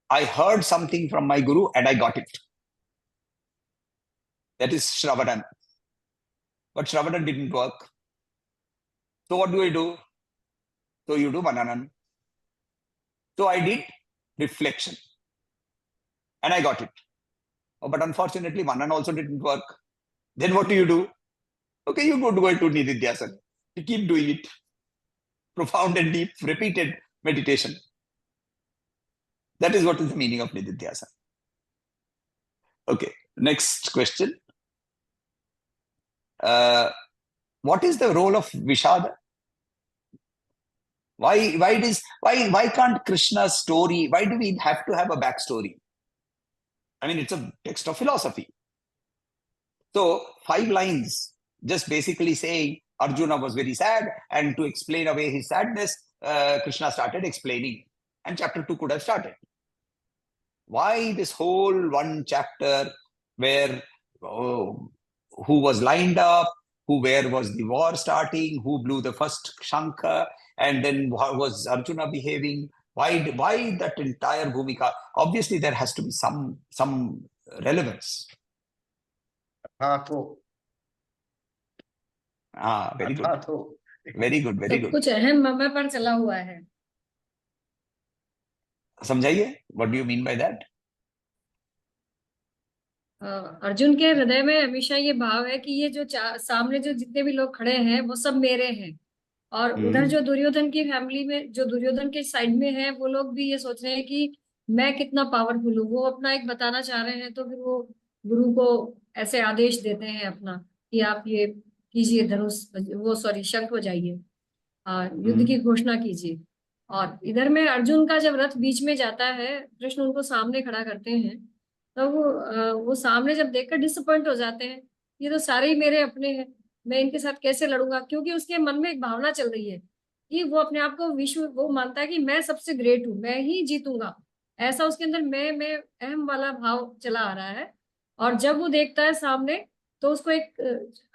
I heard something from my guru and I got it. That is Shravanam. But Shravanam didn't work. So what do I do? So you do Mananan. So I did reflection. And I got it. Oh, but unfortunately, Manan also didn't work. Then what do? Okay, you go to Nididhyasana. You keep doing it. Profound and deep, repeated meditation. That is what is the meaning of Nididhyasana. Okay, next question. What is the role of Vishada? Why can't Krishna's story, why do we have to have a backstory? I mean, it's a text of philosophy. So 5 lines, just basically saying Arjuna was very sad, and to explain away his sadness, Krishna started explaining, and chapter 2 could have started. Why this whole one chapter where who was lined up, where was the war starting, who blew the first shankha, and then how was Arjuna behaving? Why that entire bhumika? Obviously, there has to be some relevance. Very good. Very good. कुछ अहम मौके पर चला हुआ है. Samjaya, what do you mean by that? Arjun के हृदय में हमेशा ये भाव है कि ये जो सामने जो जितने भी लोग खड़े हैं वो सब मेरे हैं, और उधर जो दुर्योधन की फैमिली में, जो दुर्योधन के साइड में है, वो लोग भी ये सोच रहे हैं कि मैं कितना पावरफुल हूँ। वो अपना एक बताना चाह रहे हैं, तो फिर वो गुरु को ऐसे आदेश देते हैं अपना कि आप ये कीजिए, धनुष वो सॉरी शंख बजाइए, युद्ध की घोषणा कीजिए। और इधर में अर्जुन का जब रथ बीच में जाता है, कृष्ण उनको सामने खड़ा करते हैं, तो वो सामने जब देखकर डिसअपॉइंट हो जाते हैं, ये तो सारे ही मेरे अपने हैं, मैं इनके साथ कैसे लड़ूंगा। क्योंकि उसके मन में एक भावना चल रही है कि वो अपने आप को वो मानता है कि मैं सबसे ग्रेट हूँ, मैं ही जीतूंगा। ऐसा उसके अंदर मैं अहम वाला भाव चला आ रहा है। और जब वो देखता है सामने, तो उसको एक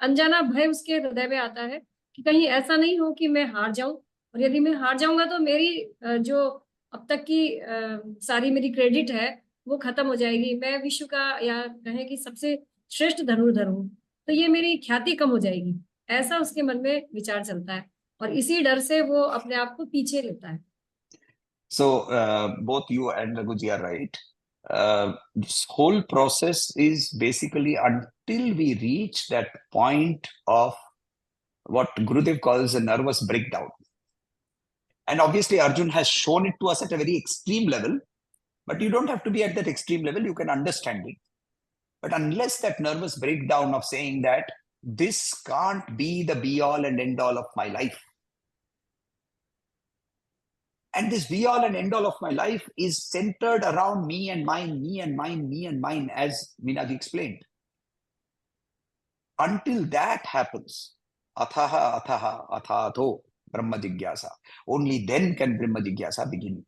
अनजाना भय उसके हृदय में आता है कि कहीं ऐसा नहीं हो कि मैं हार जाऊं, और यदि मैं हार जाऊंगा तो मेरी जो अब तक की सारी मेरी क्रेडिट है वो खत्म हो जाएगी। मैं विश्व का, या कहें कि सबसे श्रेष्ठ धनुर्धर हूँ, तो ये मेरी ख्याति कम हो जाएगी। ऐसा उसके मन में विचार चलता है, और इसी डर से वो अपने आप को पीछे लेता है। So both you and Raghuji are right. This whole process is basically until we reach that point of what Gurudev calls a nervous breakdown. And obviously Arjun has shown it to us at a very extreme level, but you don't have to be at that extreme level, you can understand it. But unless that nervous breakdown of saying that this can't be the be all and end all of my life, and this be all and end all of my life is centered around me and mine, me and mine, me and mine, as Meenaji explained. Until that happens, athaha, athaha, athato, Brahma Jigyasa. Only then can Brahma Jigyasa begin.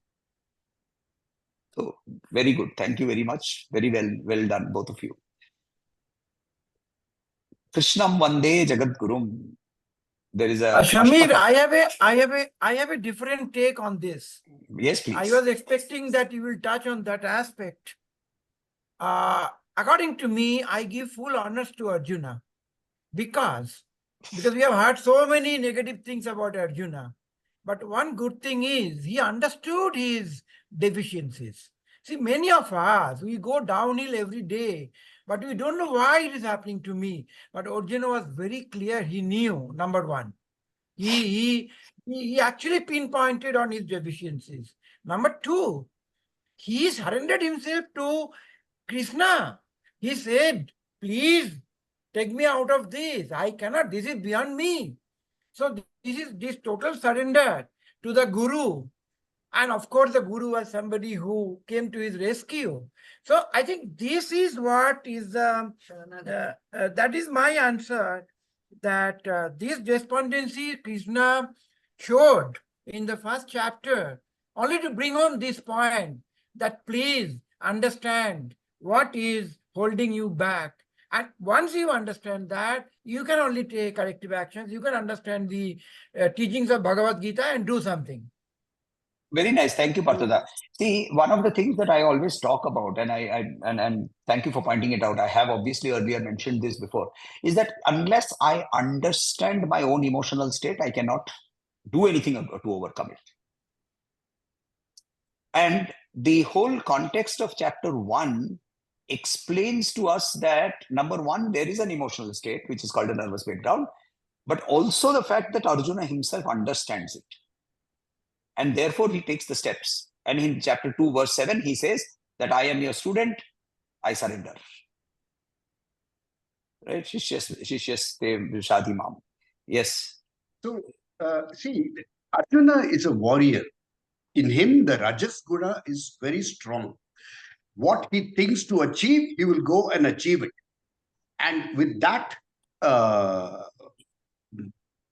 So, very good. Thank you very much. Very well done, both of you. Krishnam Vande Jagat Gurum. There is a Shamir, I have a different take on this. Yes, please. I was expecting that you will touch on that aspect. According to me, I give full honors to Arjuna because we have heard so many negative things about Arjuna. But one good thing is he understood his deficiencies. See, many of us, we go downhill every day, but we don't know why it is happening to me. But Arjuna was very clear. He knew, number one. He actually pinpointed on his deficiencies. Number two, he surrendered himself to Krishna. He said, please take me out of this. I cannot, this is beyond me. So this is this total surrender to the Guru. And of course, the Guru was somebody who came to his rescue. So I think this is what is, that is my answer, that this despondency Krishna showed in the first chapter, only to bring home this point, that please understand what is holding you back. And once you understand that, you can only take corrective actions. You can understand the teachings of Bhagavad Gita and do something. Very nice. Thank you, Parthuda. See, one of the things that I always talk about, and thank you for pointing it out, I have obviously earlier mentioned this before, is that unless I understand my own emotional state, I cannot do anything to overcome it. And the whole context of chapter 1 explains to us that, number one, there is an emotional state, which is called a nervous breakdown, but also the fact that Arjuna himself understands it. And therefore, he takes the steps. And in chapter 2, verse 7, he says that I am your student, I surrender. Right? Shishyaste Shadimam. Yes. So, see, Arjuna is a warrior. In him, the Rajas Guna is very strong. What he thinks to achieve, he will go and achieve it. And with that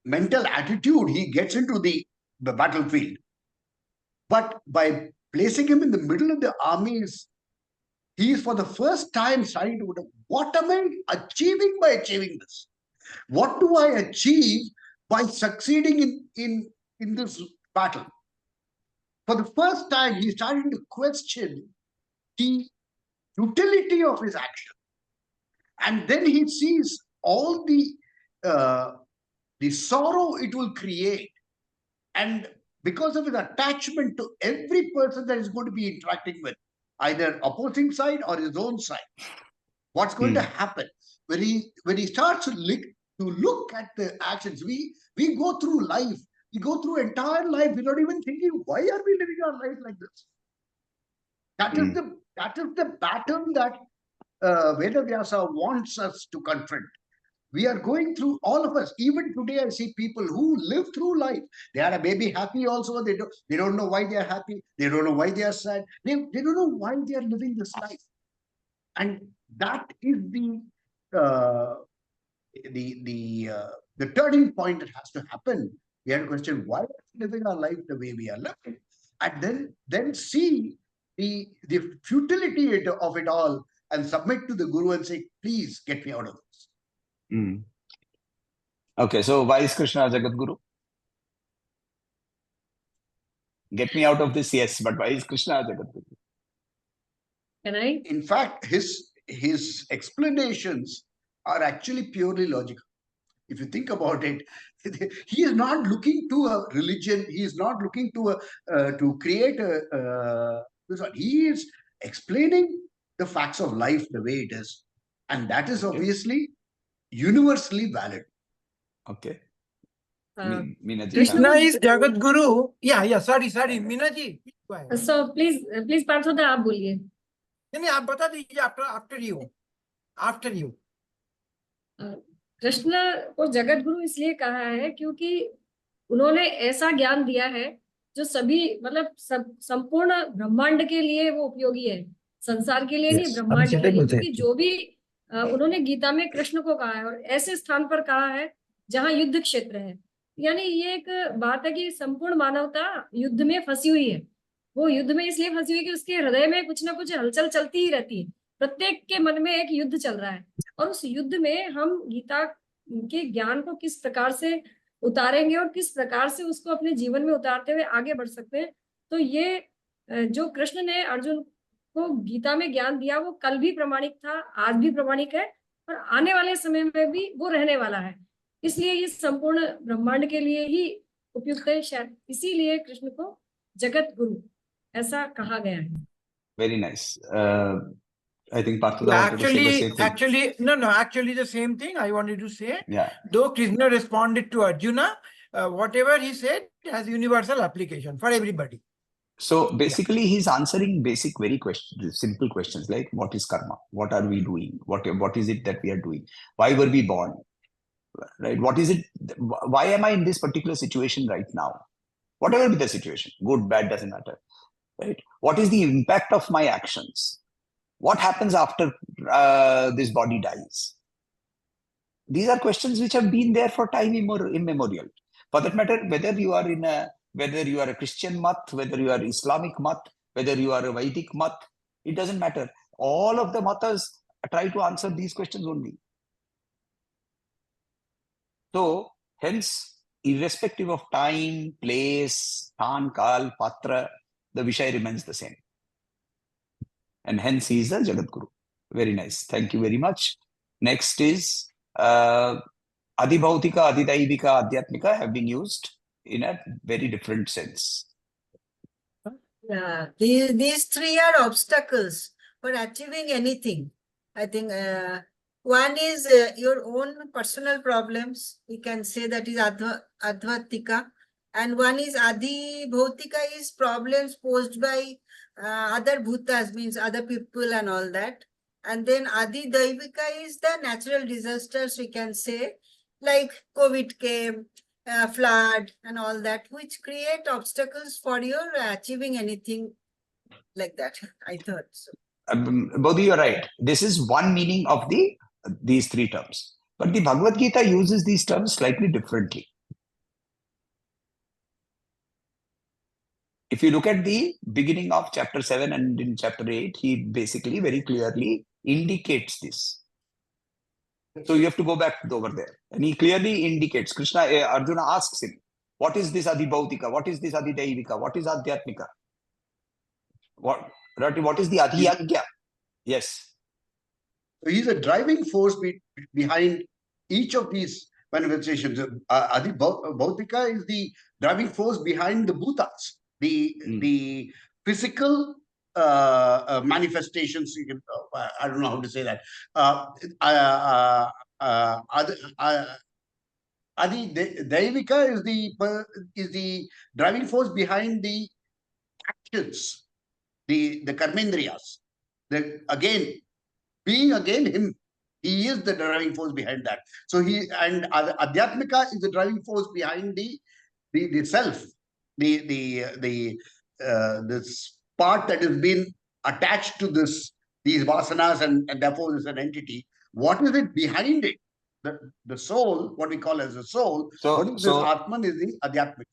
mental attitude, he gets into the battlefield. But by placing him in the middle of the armies, he is for the first time starting to wonder, what am I achieving by achieving this? What do I achieve by succeeding in this battle? For the first time, he's starting to question the utility of his action. And then he sees all the sorrow it will create. And because of his attachment to every person that is going to be interacting with, either opposing side or his own side. What's going to happen when he starts to look at the actions? We go through life. We go through entire life without even thinking, why are we living our life like this? That is the pattern that Vedavyasa wants us to confront. We are going through, all of us. Even today, I see people who live through life. They are maybe happy also. They don't know why they are happy. They don't know why they are sad. They don't know why they are living this life. And that is the turning point that has to happen. We have to question, why are we living our life the way we are living? And then see the futility of it all and submit to the Guru and say, please get me out of this. Okay, so why is Krishna Jagat Guru? Get me out of this, yes, but why is Krishna Jagat Guru? Can I? In fact, his explanations are actually purely logical. If you think about it, he is not looking to a religion. He is not looking to create he is explaining the facts of life the way it is, and that is obviously universally valid. Okay. Krishna Krishna is Jagat Guru. Yeah. Sorry, Minaji. So please, Parthoda, आप बोलिए. नहीं, आप बता दीजिए after you. Krishna को जगत गुरु इसलिए कहा है क्योंकि उन्होंने ऐसा ज्ञान दिया है जो सभी मतलब संपूर्ण ब्रह्मांड के लिए वो उपयोगी है, संसार के लिए नहीं, ब्रह्मांड के लिए. क्योंकि जो भी उन्होंने गीता में कृष्ण को कहा है और ऐसे स्थान पर कहा है जहाँ युद्ध क्षेत्र है. यानी ये एक बात है कि संपूर्ण मानवता युद्ध में फंसी हुई है. वो युद्ध में इसलिए फंसी हुई कि उसके हृदय में कुछ ना कुछ हलचल चलती ही रहती है. प्रत्येक के मन में एक युद्ध चल रहा है और उस युद्ध में हम गीता के ज्ञान को किस प्रकार से उतारेंगे और किस प्रकार से उसको अपने जीवन में उतारते हुए आगे बढ़ सकते हैं. तो ये जो कृष्ण ने अर्जुन को गीता में ज्ञान दिया वो कल भी प्रमाणिक था, आज भी प्रमाणिक है और आने वाले समय में भी वो रहने वाला है. इसलिए ये संपूर्ण ब्रह्मांड के लिए ही उपयुक्त है. शायद इसीलिए कृष्ण को जगत गुरु ऐसा कहा गया है. Very nice. I think Parthoda wanted to say the same thing. Actually the same thing I wanted to say. Yeah. Though Krishna responded to Arjuna, whatever he said has universal application for everybody. So basically, he's answering basic, very simple questions like, what is karma? What are we doing? What is it that we are doing? Why were we born? Right? What is it? Why am I in this particular situation right now? Whatever be the situation, good, bad, doesn't matter. Right? What is the impact of my actions? What happens after this body dies? These are questions which have been there for time immemorial. For that matter, whether you are a Christian mat, whether you are Islamic mat, whether you are a Vedic mat, it doesn't matter. All of the matas try to answer these questions only. So, hence, irrespective of time, place, Than, Kal, Patra, the Vishay remains the same. And hence, he is the Jagat Guru. Very nice. Thank you very much. Next is Adibhautika, Adidaivika, Adhyatmika have been used in a very different sense. Yeah, these three are obstacles for achieving anything. I think one is your own personal problems. We can say that is Adhvatika. And one is Adhibhautika is problems posed by other bhutas, means other people and all that. And then Adidaivika is the natural disasters, we can say, like COVID came, flood and all that, which create obstacles for your achieving anything like that. I thought so. Bodhi, you're right. This is one meaning of these three terms. But the Bhagavad Gita uses these terms slightly differently. If you look at the beginning of chapter 7 and in chapter 8, he basically very clearly indicates this. So you have to go back over there. And he clearly indicates, Arjuna asks him, what is this Adibhautika? What is this Adidaivika? What is Adhyatmika? What is the Adhiyagya? Yes. So he's a driving force behind each of these manifestations. Adi Bhautika is the driving force behind the bhutas, the physical manifestations. I don't know how to say that. Adi Daivika is the driving force behind the actions, the karmendriyas. Being again him, he is the driving force behind that. So Adhyatmika is the driving force behind the self, this part that has been attached to these vasanas, and therefore is an entity. What is it behind it? The soul, what we call as the soul, what is this Atman is the Adhyatmika.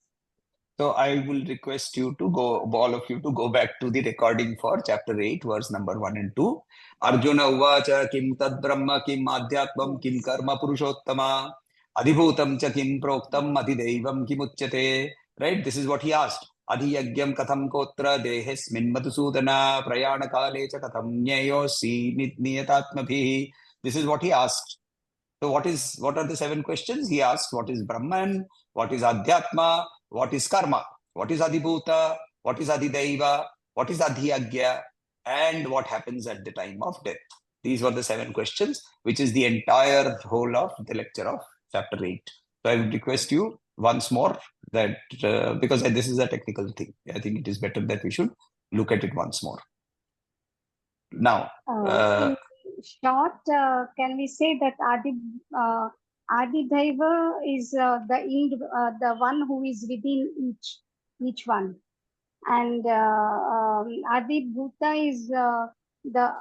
So I will request you to go, all of you, to go back to the recording for chapter 8, verse number 1 and 2. Arjuna uvacha kim tad brahma kim adhyatmam kim karma purushottama adhibhutam cha kim proktam adhidevam kim uchyate. Right? This is what he asked. Adhiyagyam katham kotra dehesmin madhusudana prayana kale cha katham nyayosi niyatatmabhi. This is what he asked. So what are the 7 questions? He asked, what is Brahman? What is Adhyatma? What is Karma? What is Adhibhuta? What is Adhidaiva? What is Adhyagya? And what happens at the time of death? These were the 7 questions, which is the entire whole of the lecture of chapter 8. So I would request you once more that, because this is a technical thing, I think it is better that we should look at it once more. Now, in short, can we say that Adidaiva is the one who is within each one, and Adibhuta is the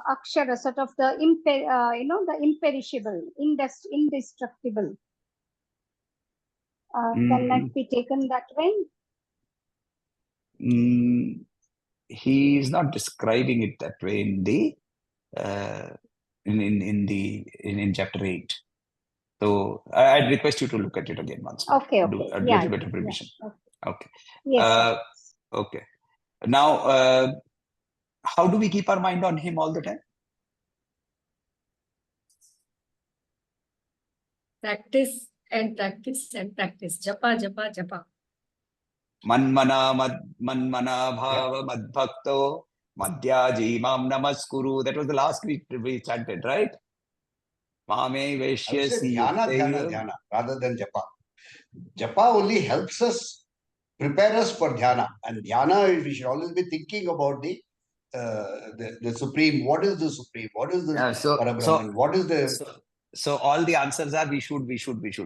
akshara, sort of the the imperishable, indestructible. Can that be taken that way? He is not describing it that way in chapter 8. So I'd request you to look at it again once more. Okay. Do a little bit of revision. Yeah, okay. Yes. Okay. Now, how do we keep our mind on him all the time? Practice and practice and practice. Japa, japa, japa. Manmana bhava madbhakto madhyaji mam namaskuru. That was the last week we chanted, right? Mame veshyasi dhyana rather than japa. Japa only helps us, prepare us for dhyana. And dhyana, we should always be thinking about the supreme. What is the supreme? What is the Parabrahman? What is the... So all the answers are we should.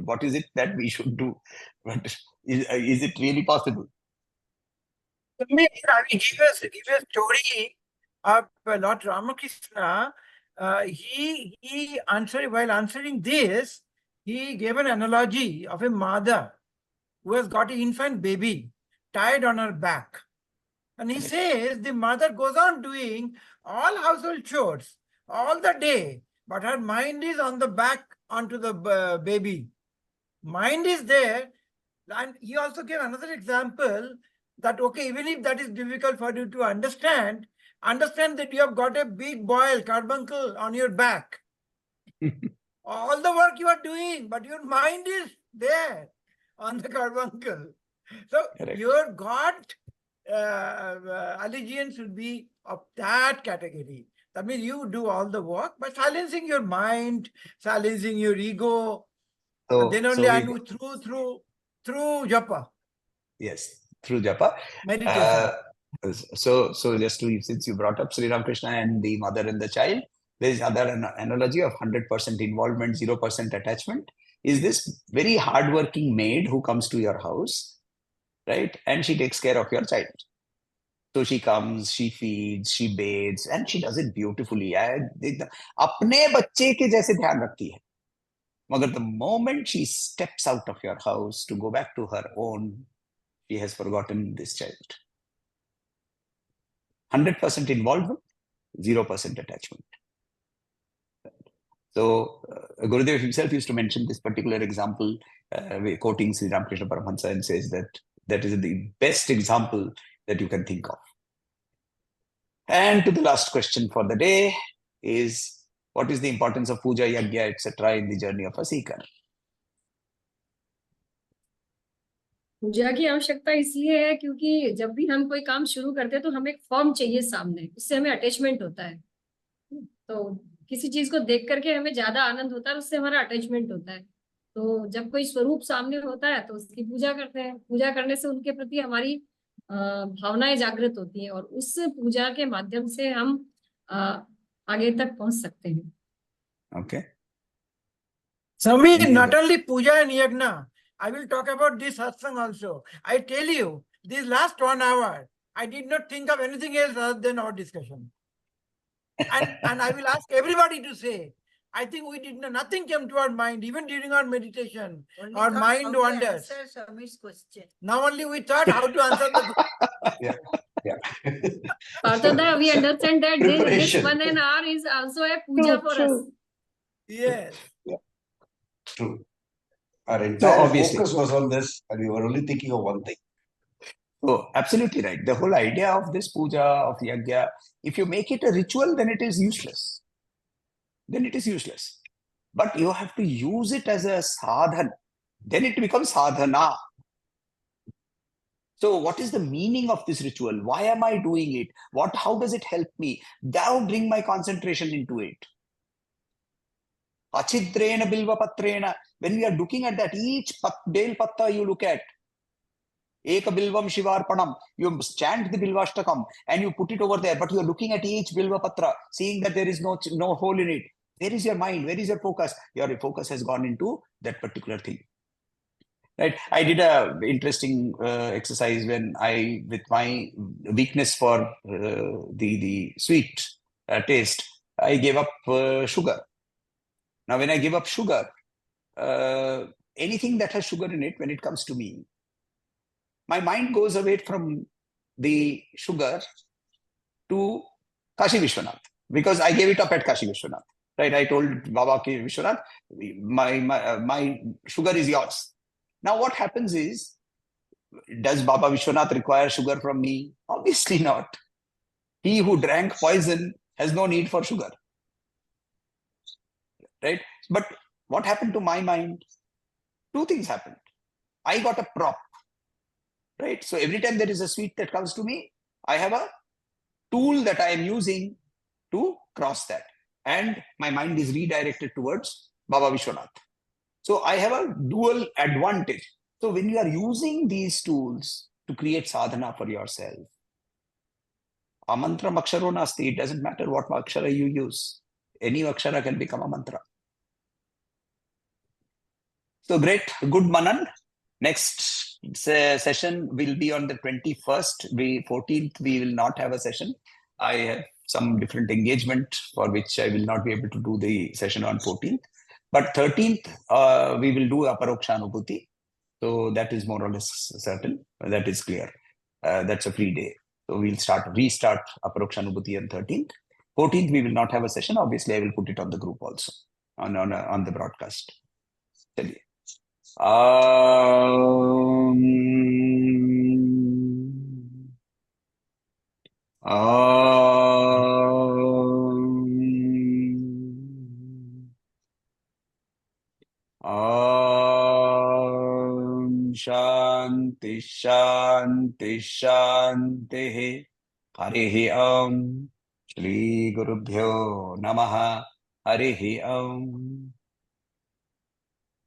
What is it that we should do? But is it really possible? I will give a story of Lord Ramakrishna. He answered, while answering this, he gave an analogy of a mother who has got an infant baby tied on her back. And he says the mother goes on doing all household chores all the day, but her mind is on the back onto the baby. Mind is there. And he also gave another example that, okay, even if that is difficult for you to understand that you have got a big boil, carbuncle on your back. All the work you are doing, but your mind is there on the carbuncle. So Correct. your God allegiance will be of that category. That means you do all the work by silencing your mind, silencing your ego. And then only I move through japa. Yes, through japa. Meditation. So just to, since you brought up Sri Ramakrishna and the mother and the child, there is other analogy of 100% involvement, 0% attachment. Is this very hardworking maid who comes to your house, right? And she takes care of your child. So she comes, she feeds, she bathes, and she does it beautifully. अपने बच्चे के जैसे ध्यान रखती है. Magar the moment she steps out of your house to go back to her own, she has forgotten this child. 100% involvement, 0% attachment. So Gurudev himself used to mention this particular example, quoting Sri Ramakrishna Paramahansa, and says that is the best example that you can think of. And to the last question for the day is, what is the importance of puja, yagya, etc. in the journey of a seeker? पूजा की आवश्यकता इसलिए है क्योंकि जब भी हम कोई काम शुरू करते हैं तो हमें एक फॉर्म चाहिए सामने, उससे हमें अटैचमेंट होता है। तो किसी चीज को देख करके हमें ज्यादा आनंद होता है, उससे हमारा अटैचमेंट होता है। तो जब कोई स्वरूप सामने होता है तो उसकी पूजा करते हैं। पूजा करने से उनके प्रति हमारी भावनाएं जागृत होती हैं और उस पूजा के माध्यम से हम आगे तक पहुंच सकते हैं। Okay. Sami, Any not other? only puja and yagna, I will talk about this satsang also. I tell you, this last 1 hour, I did not think of anything else other than our discussion. And I will ask everybody to say, I think we did not, nothing came to our mind, even during our meditation. Only Our thought mind how to wanders. answer Sami's question. Now only we thought how to answer the question. Parthoda, we understand that this Preparation. 1 hour is also a puja for us. Yes. True. Our So entire obviously, focus was on this, and we were only thinking of one thing. oh, absolutely right. The whole idea of this puja, of yagya, if you make it a ritual, then it is useless. Then it is useless. But you have to use it as a sadhan. Then it becomes sadhana. So what is the meaning of this ritual? Why am I doing it? How does it help me? Now bring my concentration into it. Achidrena bilva patrena. When we are looking at that, each bel patta you look at, Eka bilvam shivarpanam, you chant the bilvashtakam and you put it over there, but you are looking at each bilva patra, seeing that there is no hole in it. Where is your mind? Where is your focus? Your focus has gone into that particular thing. Right? I did a interesting exercise when with my weakness for the sweet taste, I gave up sugar. Now, when I give up sugar, anything that has sugar in it, when it comes to me, my mind goes away from the sugar to Kashi Vishwanath, because I gave it up at Kashi Vishwanath. Right? I told Baba Ki Vishwanath, my sugar is yours. Now, what happens is, does Baba Vishwanath require sugar from me? Obviously not. He who drank poison has no need for sugar. Right? But what happened to my mind? Two things happened. I got a prop. Right? So every time there is a sweet that comes to me, I have a tool that I am using to cross that. And my mind is redirected towards Baba Vishwanath. So I have a dual advantage. So when you are using these tools to create sadhana for yourself, a mantra aksharo nasti, it doesn't matter what akshara you use. Any akshara can become a mantra. So great, good Manan. Next session will be on the 21st. 14th, we will not have a session. I have some different engagement for which I will not be able to do the session on 14th. But 13th, we will do Aparoksha Anubhuti. So that is more or less certain. That is clear. That's a free day. So we'll restart Aparoksha Anubhuti on 13th. 14th, we will not have a session. Obviously, I will put it on the group also, on the broadcast. Chaliye. Shanti Shanti Shanti Harihi Om Shri Gurubhyo Namaha Harihi Om